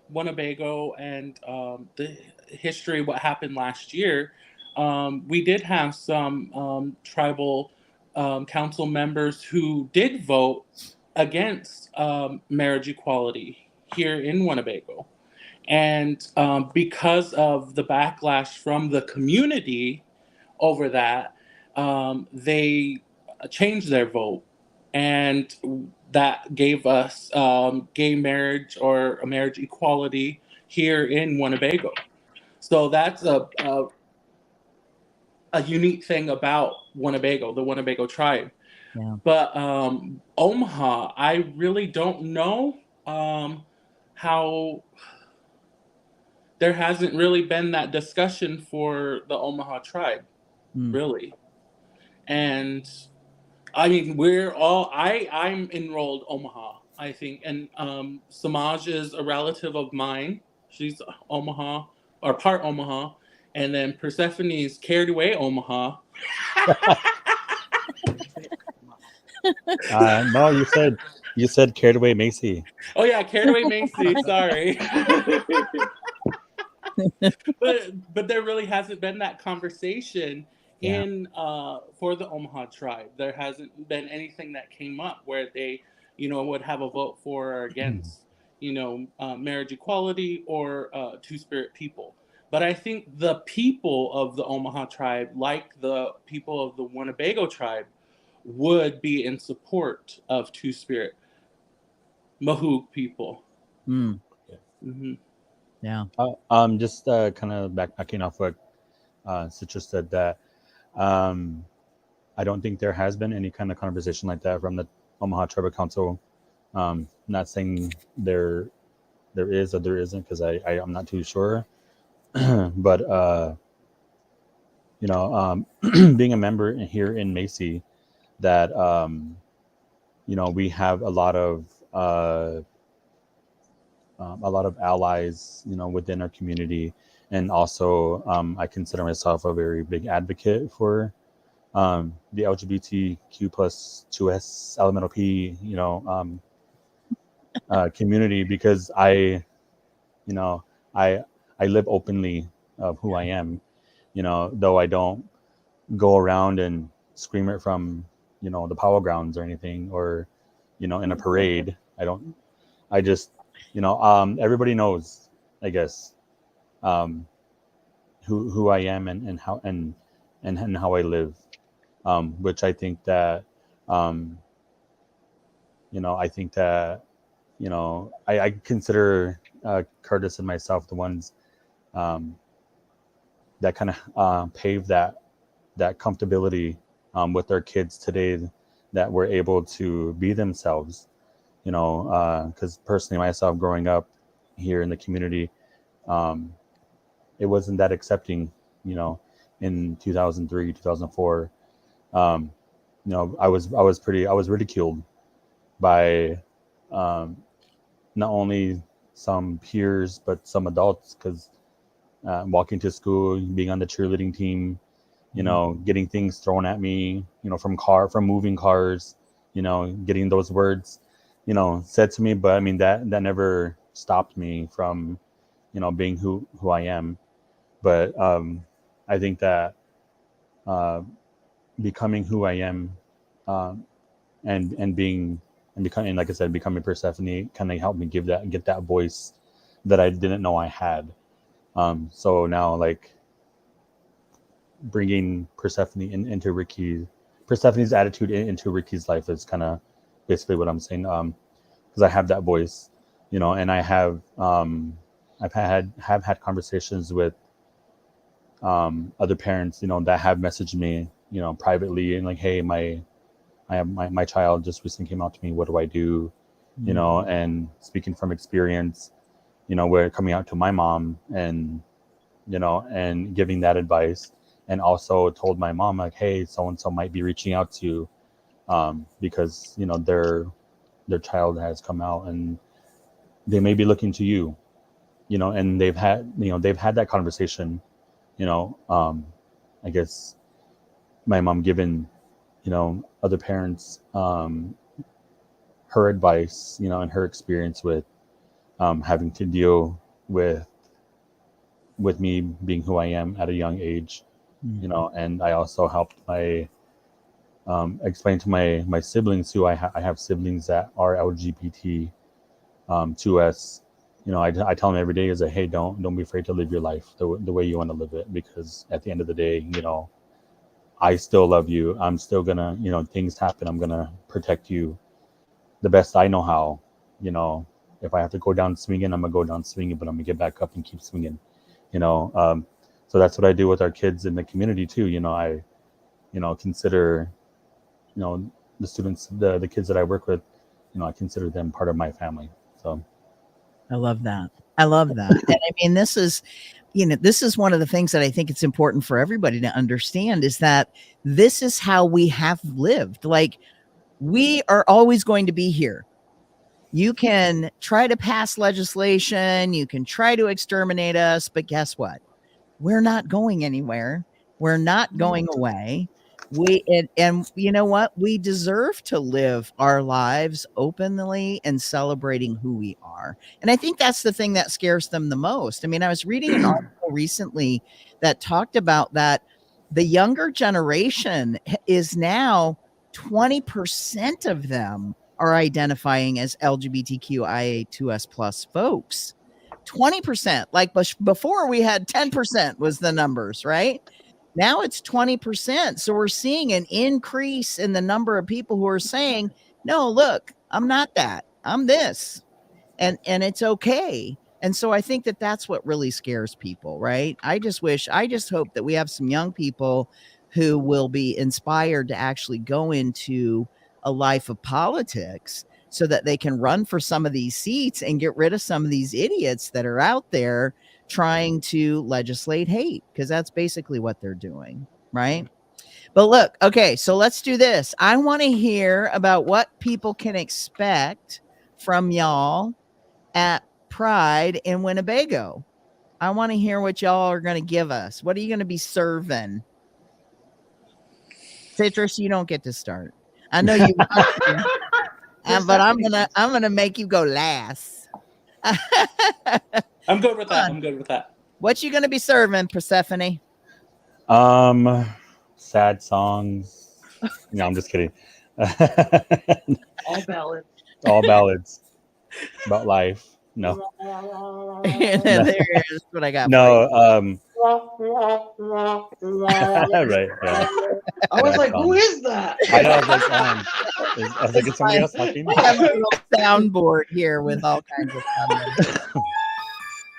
Winnebago and the history, what happened last year. We did have some tribal council members who did vote against marriage equality here in Winnebago. And because of the backlash from the community over that, they changed their vote, and that gave us gay marriage or a marriage equality here in Winnebago. So that's a unique thing about Winnebago, the Winnebago tribe. Yeah. But Omaha, I really don't know how. There hasn't really been that discussion for the Omaha tribe, really. And I mean, I'm enrolled Omaha, I think. And Samaj is a relative of mine. She's Omaha, or part Omaha. And then Persephone's carried away Omaha. No, you said carried away Macy. Oh yeah, carried away Macy, sorry. but there really hasn't been that conversation in for the Omaha tribe. There hasn't been anything that came up where they, would have a vote for or against, marriage equality or Two Spirit people. But I think the people of the Omaha tribe, like the people of the Winnebago tribe, would be in support of Two Spirit Mahoog people. Mm-hmm. Yeah. Just kind of backpacking off what Citrus said, that I don't think there has been any kind of conversation like that from the Omaha Tribal Council. Not saying there is or there isn't, because I'm not too sure. But being a member here in Macy, that we have a lot of uh, a lot of allies, within our community, and also I consider myself a very big advocate for the LGBTQ plus 2S elemental P, community, because you know, I I live openly of who I am, though I don't go around and scream it from, the Powell grounds or anything, or, in a parade. I just, everybody knows, I guess, um, who I am, and how, and how I live, which I think that, um, I think that, I consider Curtis and myself the ones um, that kind of paved that comfortability with our kids today, that we're able to be themselves. Because personally, myself, growing up here in the community, um, it wasn't that accepting. In 2003, 2004, um, I was ridiculed by um, not only some peers but some adults, because walking to school, being on the cheerleading team, getting things thrown at me, from moving cars, getting those words, said to me. But I mean, that never stopped me from, being who I am. But I think that uh, becoming who I am, um, and being, and becoming, like I said, becoming Persephone, kind of helped me get that voice that I didn't know I had. So now, like, bringing Persephone into Persephone's attitude into Ricky's life is kind of basically what I'm saying. Because I have that voice, and have had conversations with other parents, that have messaged me, privately, and like, hey, my child just recently came out to me. What do I do? And speaking from experience, where coming out to my mom, and giving that advice, and also told my mom, like, hey, so and so might be reaching out to you, because their child has come out, and they may be looking to you, and they've had that conversation, I guess my mom given other parents her advice, and her experience with having to deal with me being who I am at a young age, and I also helped explain to my siblings, who I have siblings that are LGBT 2S. I tell them every day is that, hey, don't be afraid to live your life the way you want to live it, because at the end of the day, I still love you. I'm still gonna, things happen, I'm gonna protect you the best I know how. If I have to go down swinging, I'm gonna go down swinging, but I'm gonna get back up and keep swinging. you know so that's what I do with our kids in the community too. I consider the students, the kids that I work with, I consider them part of my family. So I love that. I love that. And I mean, this is one of the things that I think it's important for everybody to understand, is that this is how we have lived. Like, we are always going to be here. You can try to pass legislation, you can try to exterminate us, but guess what? We're not going anywhere. We're not going away. And you know what? We deserve to live our lives openly and celebrating who we are. And I think that's the thing that scares them the most. I mean, I was reading an article recently that talked about that the younger generation is now 20% of them are identifying as LGBTQIA2S plus folks. 20%. Like before, we had 10% was the numbers, right? Now it's 20%. So we're seeing an increase in the number of people who are saying, no, look, I'm not that. I'm this. And it's okay. And so I think that that's what really scares people, right? I just hope that we have some young people who will be inspired to actually go into a life of politics, so that they can run for some of these seats and get rid of some of these idiots that are out there trying to legislate hate, because that's basically what they're doing, right? But look, okay, so let's do this. I want to hear about what people can expect from y'all at Pride in Winnebago. I want to hear what y'all are going to give us. What are you going to be serving? Citrus, you don't get to start. I know you want to, but I'm gonna make you go last. I'm good with that. I'm good with that. What you gonna be serving, Persephone? Sad songs. No, I'm just kidding. All ballads. All ballads about life. No. There's what I got. No. I Right. Yeah. was like, who is that? I know. I was like, is somebody else talking? We have a little soundboard here with all kinds of comments.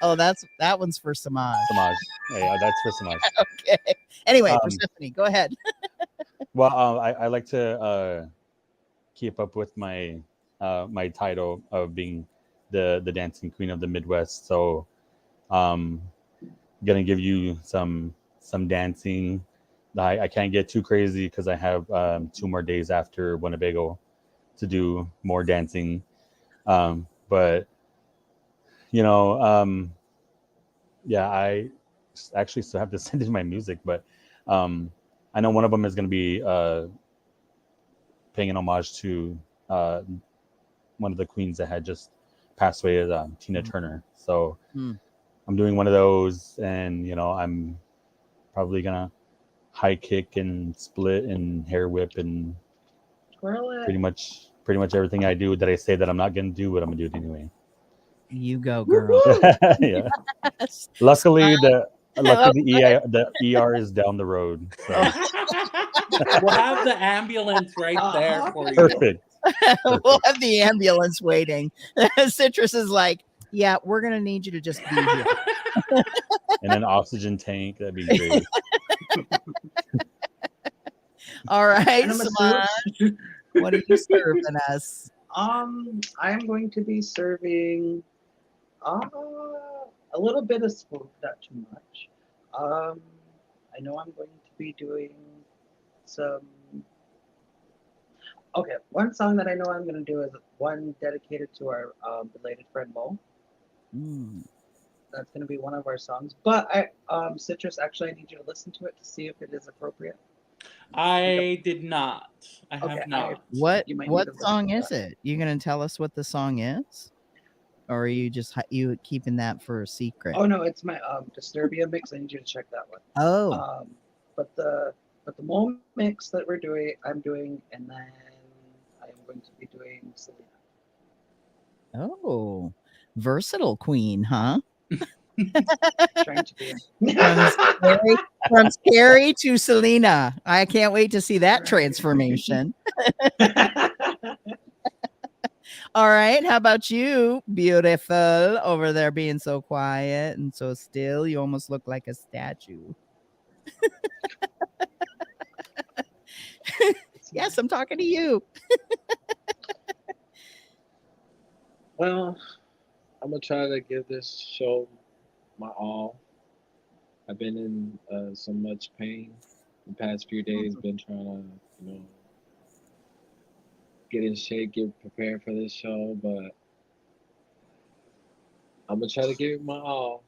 Oh, that one's for Samaj. Samaj. Yeah, that's for Samaj. Okay. Anyway, Persephone, go ahead. Well, I like to keep up with my my title of being the dancing queen of the Midwest. So, gonna give you some dancing. I can't get too crazy because I have 2 more days after Winnebago to do more dancing. But yeah, I actually still have to send in my music, but I know one of them is going to be paying an homage to one of the queens that had just passed away, Tina Turner. So I'm doing one of those, and I'm probably gonna high kick and split and hair whip and pretty much everything I do that I say that I'm not gonna do, but I'm gonna do it anyway. You go, girl. Yeah. Luckily, the ER is down the road. So. We'll have the ambulance right there for you. Perfect. We'll have the ambulance waiting. Citrus is like, yeah, we're gonna need you to just be here. And an oxygen tank. That'd be great. All right, Samaj, what are you serving us? I am going to be serving a little bit of smoke, not too much. I know I'm going to be doing some. Okay, one song that I know I'm going to do is one dedicated to our belated friend Mo. That's going to be one of our songs. But Citrus, actually, I need you to listen to it to see if it is appropriate. I did not. I have not. What song is it? You gonna tell us what the song is, or are you just keeping that for a secret? Oh no, it's my Disturbia mix. I need you to check that one. Oh, but the Mo mix that I'm doing, and then I am going to be doing Selena. Oh, versatile queen, huh? Trying to be. From Scary to Selena. I can't wait to see that transformation. All right. How about you, beautiful, over there being so quiet and so still? You almost look like a statue. Yes, I'm talking to you. Well, I'm going to try to give this show my all. I've been in so much pain the past few days. Been trying to, get in shape, get prepared for this show, but I'm gonna try to give it my all.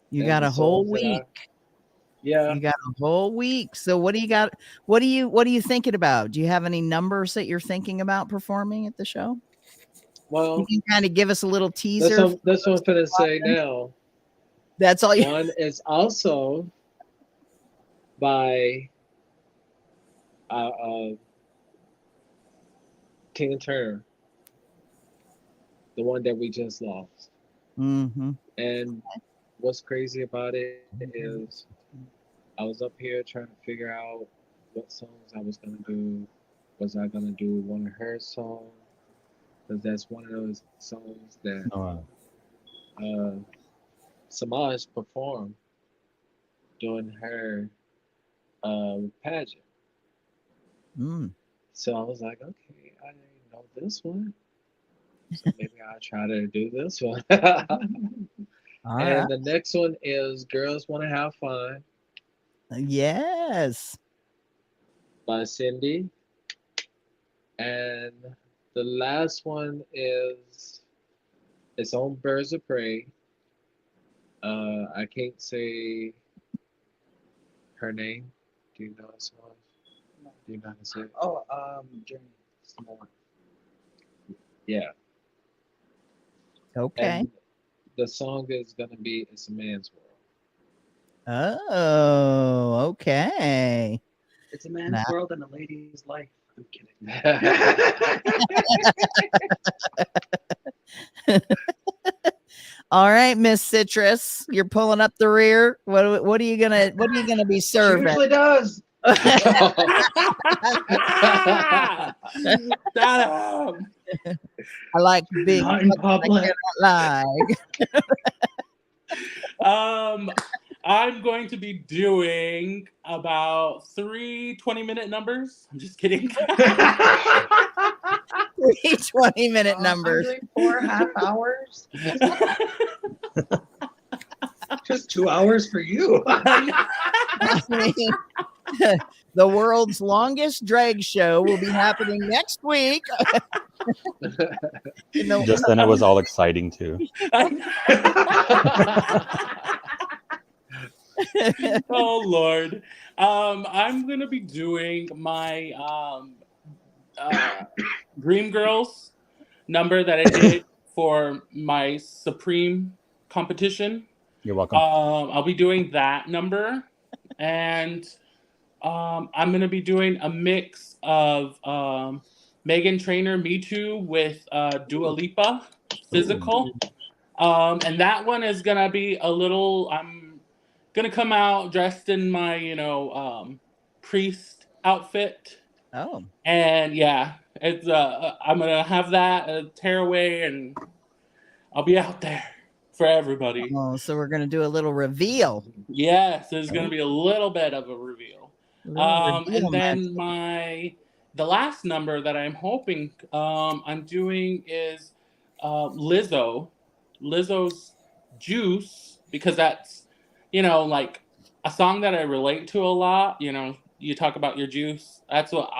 You got a whole week. Yeah. You got a whole week. So what do you got? What are you thinking about? Do you have any numbers that you're thinking about performing at the show? Well, you can kind of give us a little teaser. That's what I'm gonna say now. That's all you. One is also by Tina Turner, the one that we just lost. Mm-hmm. And what's crazy about it is I was up here trying to figure out what songs I was gonna do. Was I gonna do one of her songs? Because that's one of those songs that Samaj performed during her pageant. So I was like, okay, I know this one. So maybe I'll try to do this one. And the next one is Girls Want to Have Fun. Yes. By Cindy. And The last one is its own Birds of Prey. I can't say her name. Do you know it, Samaj? Do you know how to say it? Oh, Journey. Small. Yeah. Okay. And the song is gonna be "It's a Man's World." Oh, okay. It's a man's That- world and a lady's life. I'm kidding. All right, Miss Citrus, you're pulling up the rear. What are you gonna be She serving? usually does. Shut up. I like big. Not in butts, I public. cannot lie. I'm going to be doing about 3 20-minute numbers. I'm just kidding. 20-minute I'm numbers. doing 4.5 hours. Just 2 hours for you. I mean, the world's longest drag show will be happening next week. Just then, it was all exciting too. Oh Lord. I'm gonna be doing my Dream Girls number that I did for my Supreme competition. You're welcome. I'll be doing that number, and I'm gonna be doing a mix of Megan Trainor Me Too with Dua Lipa Physical. And that one is gonna be a little. I'm gonna come out dressed in my priest outfit, Oh, and yeah, it's I'm gonna have that tearaway, and I'll be out there for everybody. oh, so we're gonna do a little reveal. Yes, there's gonna be a little bit of a reveal. Reveal And then magic. the last number that I'm hoping I'm doing is Lizzo's Juice, because that's like a song that I relate to a lot. You talk about your juice. That's what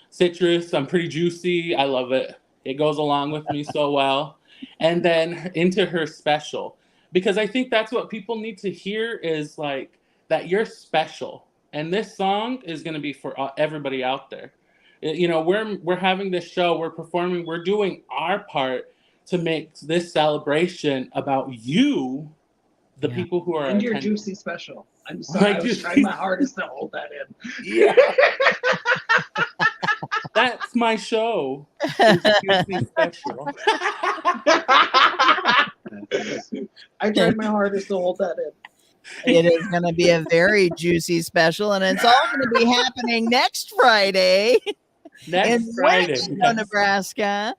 citrus. I'm pretty juicy. I love it. It goes along with me so well. And then into her special, because I think that's what people need to hear, is like that you're special. And this song is going to be for everybody out there. We're having this show, we're performing, we're doing our part to make this celebration about you, the Yeah. people who are And your attending. juicy special. I'm sorry, I was trying my hardest to hold that in. Yeah. That's my show. It's Juicy Special. I tried my hardest to hold that in. It is going to be a very juicy special, and it's all going to be happening next Friday Next in Friday. Winnebago, Yes. Nebraska.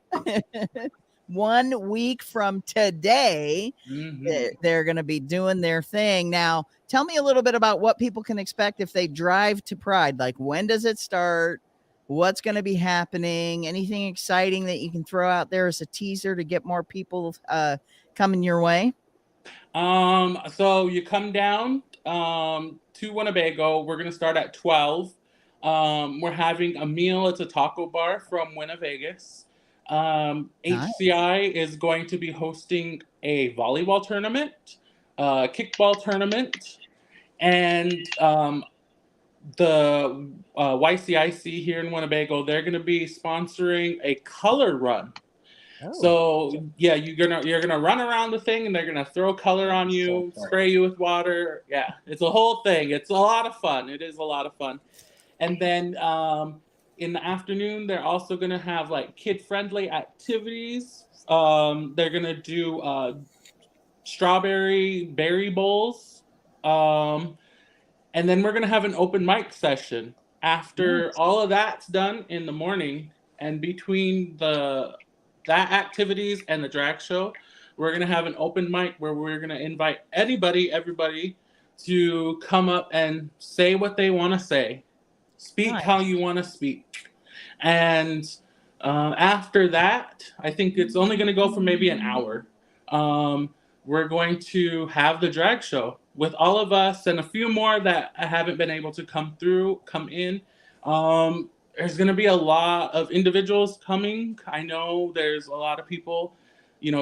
1 week from today, Mhm. they're going to be doing their thing. Now, tell me a little bit about what people can expect if they drive to Pride. Like, when does it start? What's going to be happening? Anything exciting that you can throw out there as a teaser to get more people coming your way? So you come down to Winnebago. We're gonna start at 12. We're having a meal. It's a taco bar from Winnevegas. Nice. HCI is going to be hosting a volleyball tournament, kickball tournament, and the YCIC here in Winnebago, they're going to be sponsoring a color run. Oh, So yeah, you're gonna run around the thing, and they're gonna throw color on you, spray you with water. Yeah, it's a whole thing. It's a lot of fun. It is a lot of fun. And then in the afternoon, they're also gonna have like kid-friendly activities. They're gonna do strawberry berry bowls. And then we're gonna have an open mic session after Nice. all of that's done in the morning, and between that activities and the drag show, we're gonna have an open mic where we're gonna invite everybody to come up and say what they want to say, speak Nice. how you want to speak, and after that, I think it's only gonna go for maybe an hour. We're going to have the drag show with all of us and a few more that I haven't been able to come in. there's going to be a lot of individuals coming. I know there's a lot of people,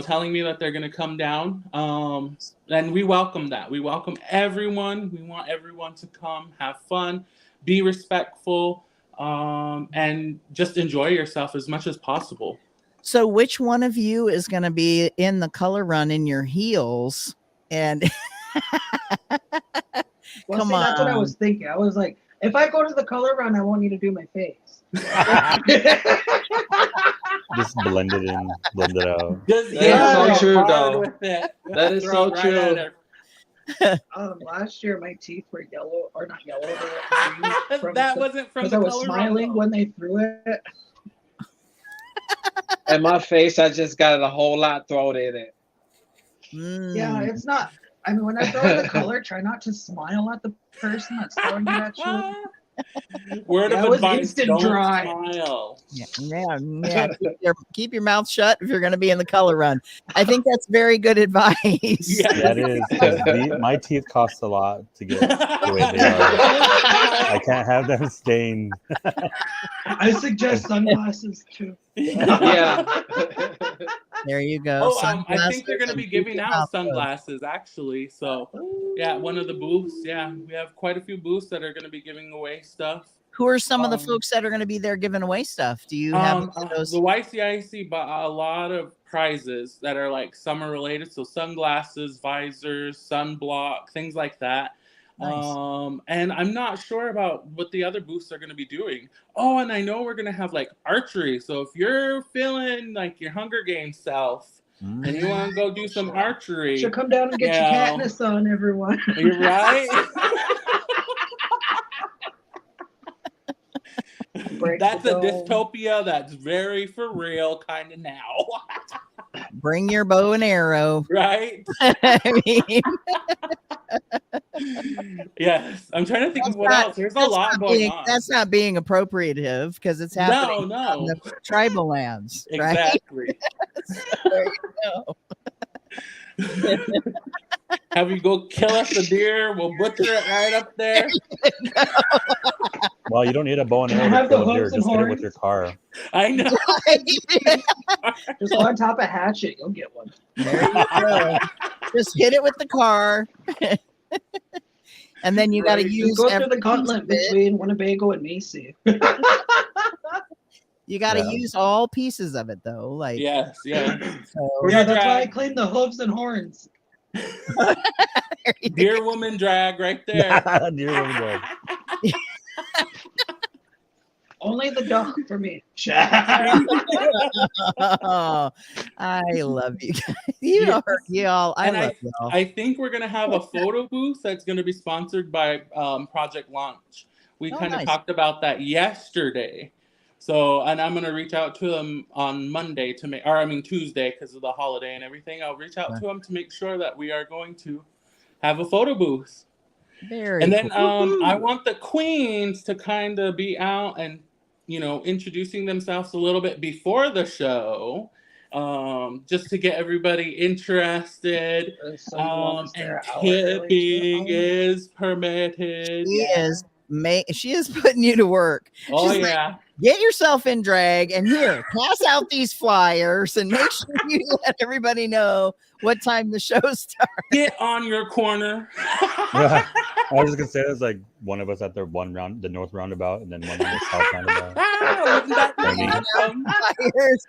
telling me that they're going to come down. And we welcome that. We welcome everyone. We want everyone to come, have fun, be respectful, and just enjoy yourself as much as possible. So which one of you is going to be in the color run in your heels? And Well, Come see, that's what I on. was thinking. I was like, if I go to the color run, I want you to do my face. Just blend it in, blend it out. Just, That is so go true, hard though. with it. That is Throw so it true. at her. Last year my teeth were yellow, or not yellow, they were green from That wasn't from because the I was color smiling run, when they threw it. And my face, I just got a whole lot thrown in it. Yeah, Mm. it's not. I mean, when I throw the color, try not to smile at the person that's throwing it at you. Word Yeah, of it was advice, instant don't dry. smile. Yeah. Keep your mouth shut if you're going to be in the color run. I think that's very good advice. Yeah. That is because my teeth cost a lot to get the way they are. I can't have them stained. I suggest sunglasses too. Yeah. There you go. Oh, I think they're Sunglasses going to be and keep giving your out mouth closed. sunglasses, actually. So, yeah, one of the booths. Yeah, we have quite a few booths that are going to be giving away stuff. Who are some of the folks that are going to be there giving away stuff? Do you have any of those? The YCIC bought a lot of prizes that are like summer related, so sunglasses, visors, sunblock, things like that. Nice. And I'm not sure about what the other booths are going to be doing. Oh, and I know we're going to have like archery. So if you're feeling like your Hunger Games self and you want to go do some archery, Should come down and get your Katniss on, everyone. you're right. That's a dystopia that's very for real kind of now. Bring your bow and arrow. Right? I mean, yes. I'm trying to think of what else. There's a lot going on. That's not being appropriative because it's happening No. on the tribal lands. Exactly. Right? There you go. Have you go kill us a deer? We'll butcher it right up there. Well, you don't need a bow and arrow to kill a deer. Just hit it with your car. I know. Just on top of hatchet, you'll get one. There you go. Just hit it with the car. And then you got to use go through the gauntlet between Winnebago and Macy. You got to use all pieces of it, though. Like yes. So, yeah, that's why I claim the hooves and horns. Deer woman drag right there. Deer woman drag. Only the dog for me. Oh, I love you guys. Y'all. I love y'all. I think we're gonna have a photo booth that's gonna be sponsored by Project Launch. We kind of talked about that yesterday. So, and I'm gonna reach out to them on Monday Tuesday because of the holiday and everything. I'll reach out to them to make sure that we are going to have a photo booth. Very then cool. I want the queens to kind of be out and introducing themselves a little bit before the show, just to get everybody interested. And tipping is permitted. She is putting you to work. Oh, She's yeah. Like, get yourself in drag and here, pass out these flyers and make sure you let everybody know what time the show starts. Get on your corner. Yeah. I was just gonna say there's like one of us at the north roundabout, and then one on the south roundabout. Flyers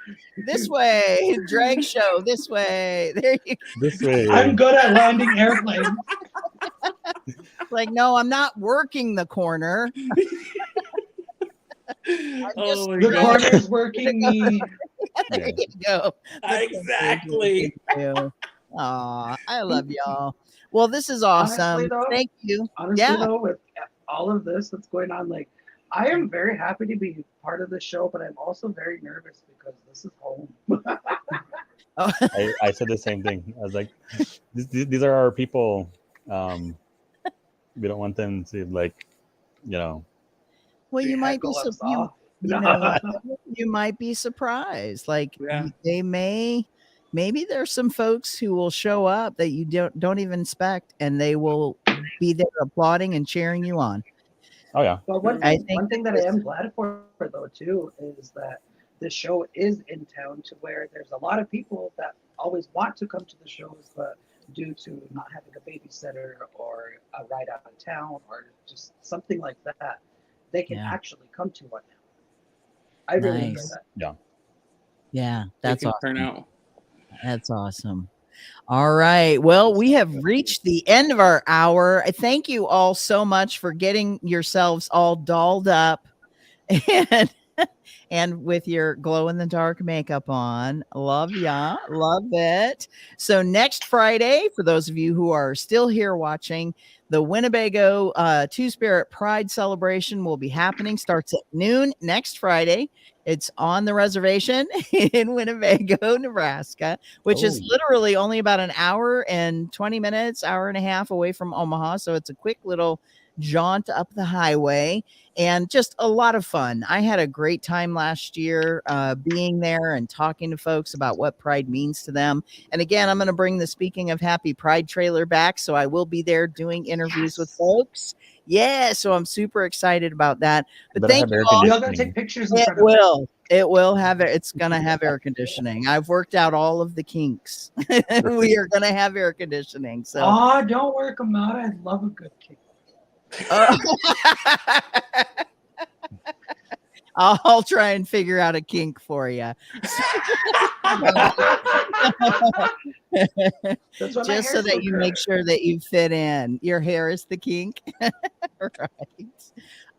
this way, drag show this way. There you go. This way. I'm good at landing airplanes. Like, no, I'm not working the corner. The corner's working me. There you go. Exactly. Aw, I love y'all. Well, this is awesome. Honestly, though, thank you. Honestly, though, with all of this that's going on, like, I am very happy to be part of the show, but I'm also very nervous because this is home. I said the same thing. I was like, these are our people. We don't want them to Well, you might be you might be surprised. Like maybe there's some folks who will show up that you don't even expect, and they will be there applauding and cheering you on. Oh yeah. But I think one thing that I am glad for though too is that this show is in town to where there's a lot of people that always want to come to the shows, but due to not having a babysitter or a ride out of town or just something like that, they can Yeah. actually come to one now. I really enjoy Nice. that. Yeah. Yeah, They that's can turn awesome. out. That's awesome. All right. Well, we have reached the end of our hour. I thank you all so much for getting yourselves all dolled up and and with your glow in the dark makeup on. Love ya. Love it. So next Friday, for those of you who are still here watching, the Winnebago Two Spirit Pride celebration will be happening. Starts at noon next Friday. It's on the reservation in Winnebago, Nebraska, which is Oh. literally only about an hour and 20 minutes, hour and a half away from Omaha. So it's a quick little jaunt up the highway and just a lot of fun. I had a great time last year being there and talking to folks about what Pride means to them. And again, I'm going to bring the Speaking of Happy Pride trailer back. So I will be there doing interviews with folks. Yeah. So I'm super excited about that. But Better thank have you air all. We all gotta conditioning. take pictures in It front of it. will. It will have it. It's going to have air conditioning. I've worked out all of the kinks. We are going to have air conditioning. So Oh, don't work them out. I love a good cake. I'll try and figure out a kink for you. That's what my Just so hair's that so you make curly. sure that you fit in. Your hair is the kink. Right.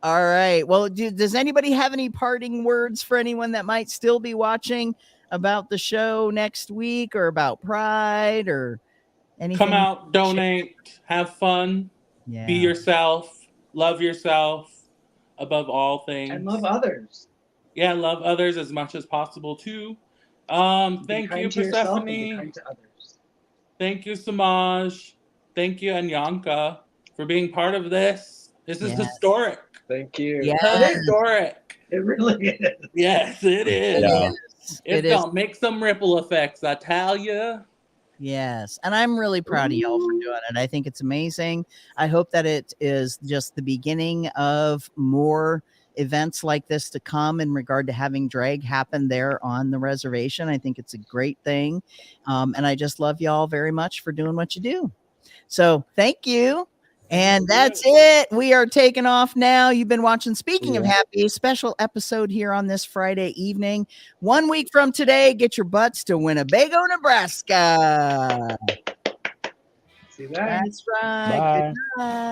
All right. Well, does anybody have any parting words for anyone that might still be watching about the show next week or about Pride or anything? Come out, donate, have fun, be Yeah. yourself, love yourself above all things. And love others. Yeah, love others as much as possible too. Be Thank kind you, to yourself and be Persephone. kind to others. Thank you, Samaj. Thank you, Anyanka, for being part of this. This is Yes. historic. Thank you. Yes. Historic. It really is. Yes, it is. Yeah. It's gonna make some ripple effects, I tell you. Yes. And I'm really proud of y'all for doing it. I think it's amazing. I hope that it is just the beginning of more events like this to come in regard to having drag happen there on the reservation. I think it's a great thing. And I just love y'all very much for doing what you do. So thank you. And that's it. We are taking off now. You've been watching Speaking of Happy, a special episode here on this Friday evening. 1 week from today, get your butts to Winnebago, Nebraska. See that? That's right. Bye. Good night.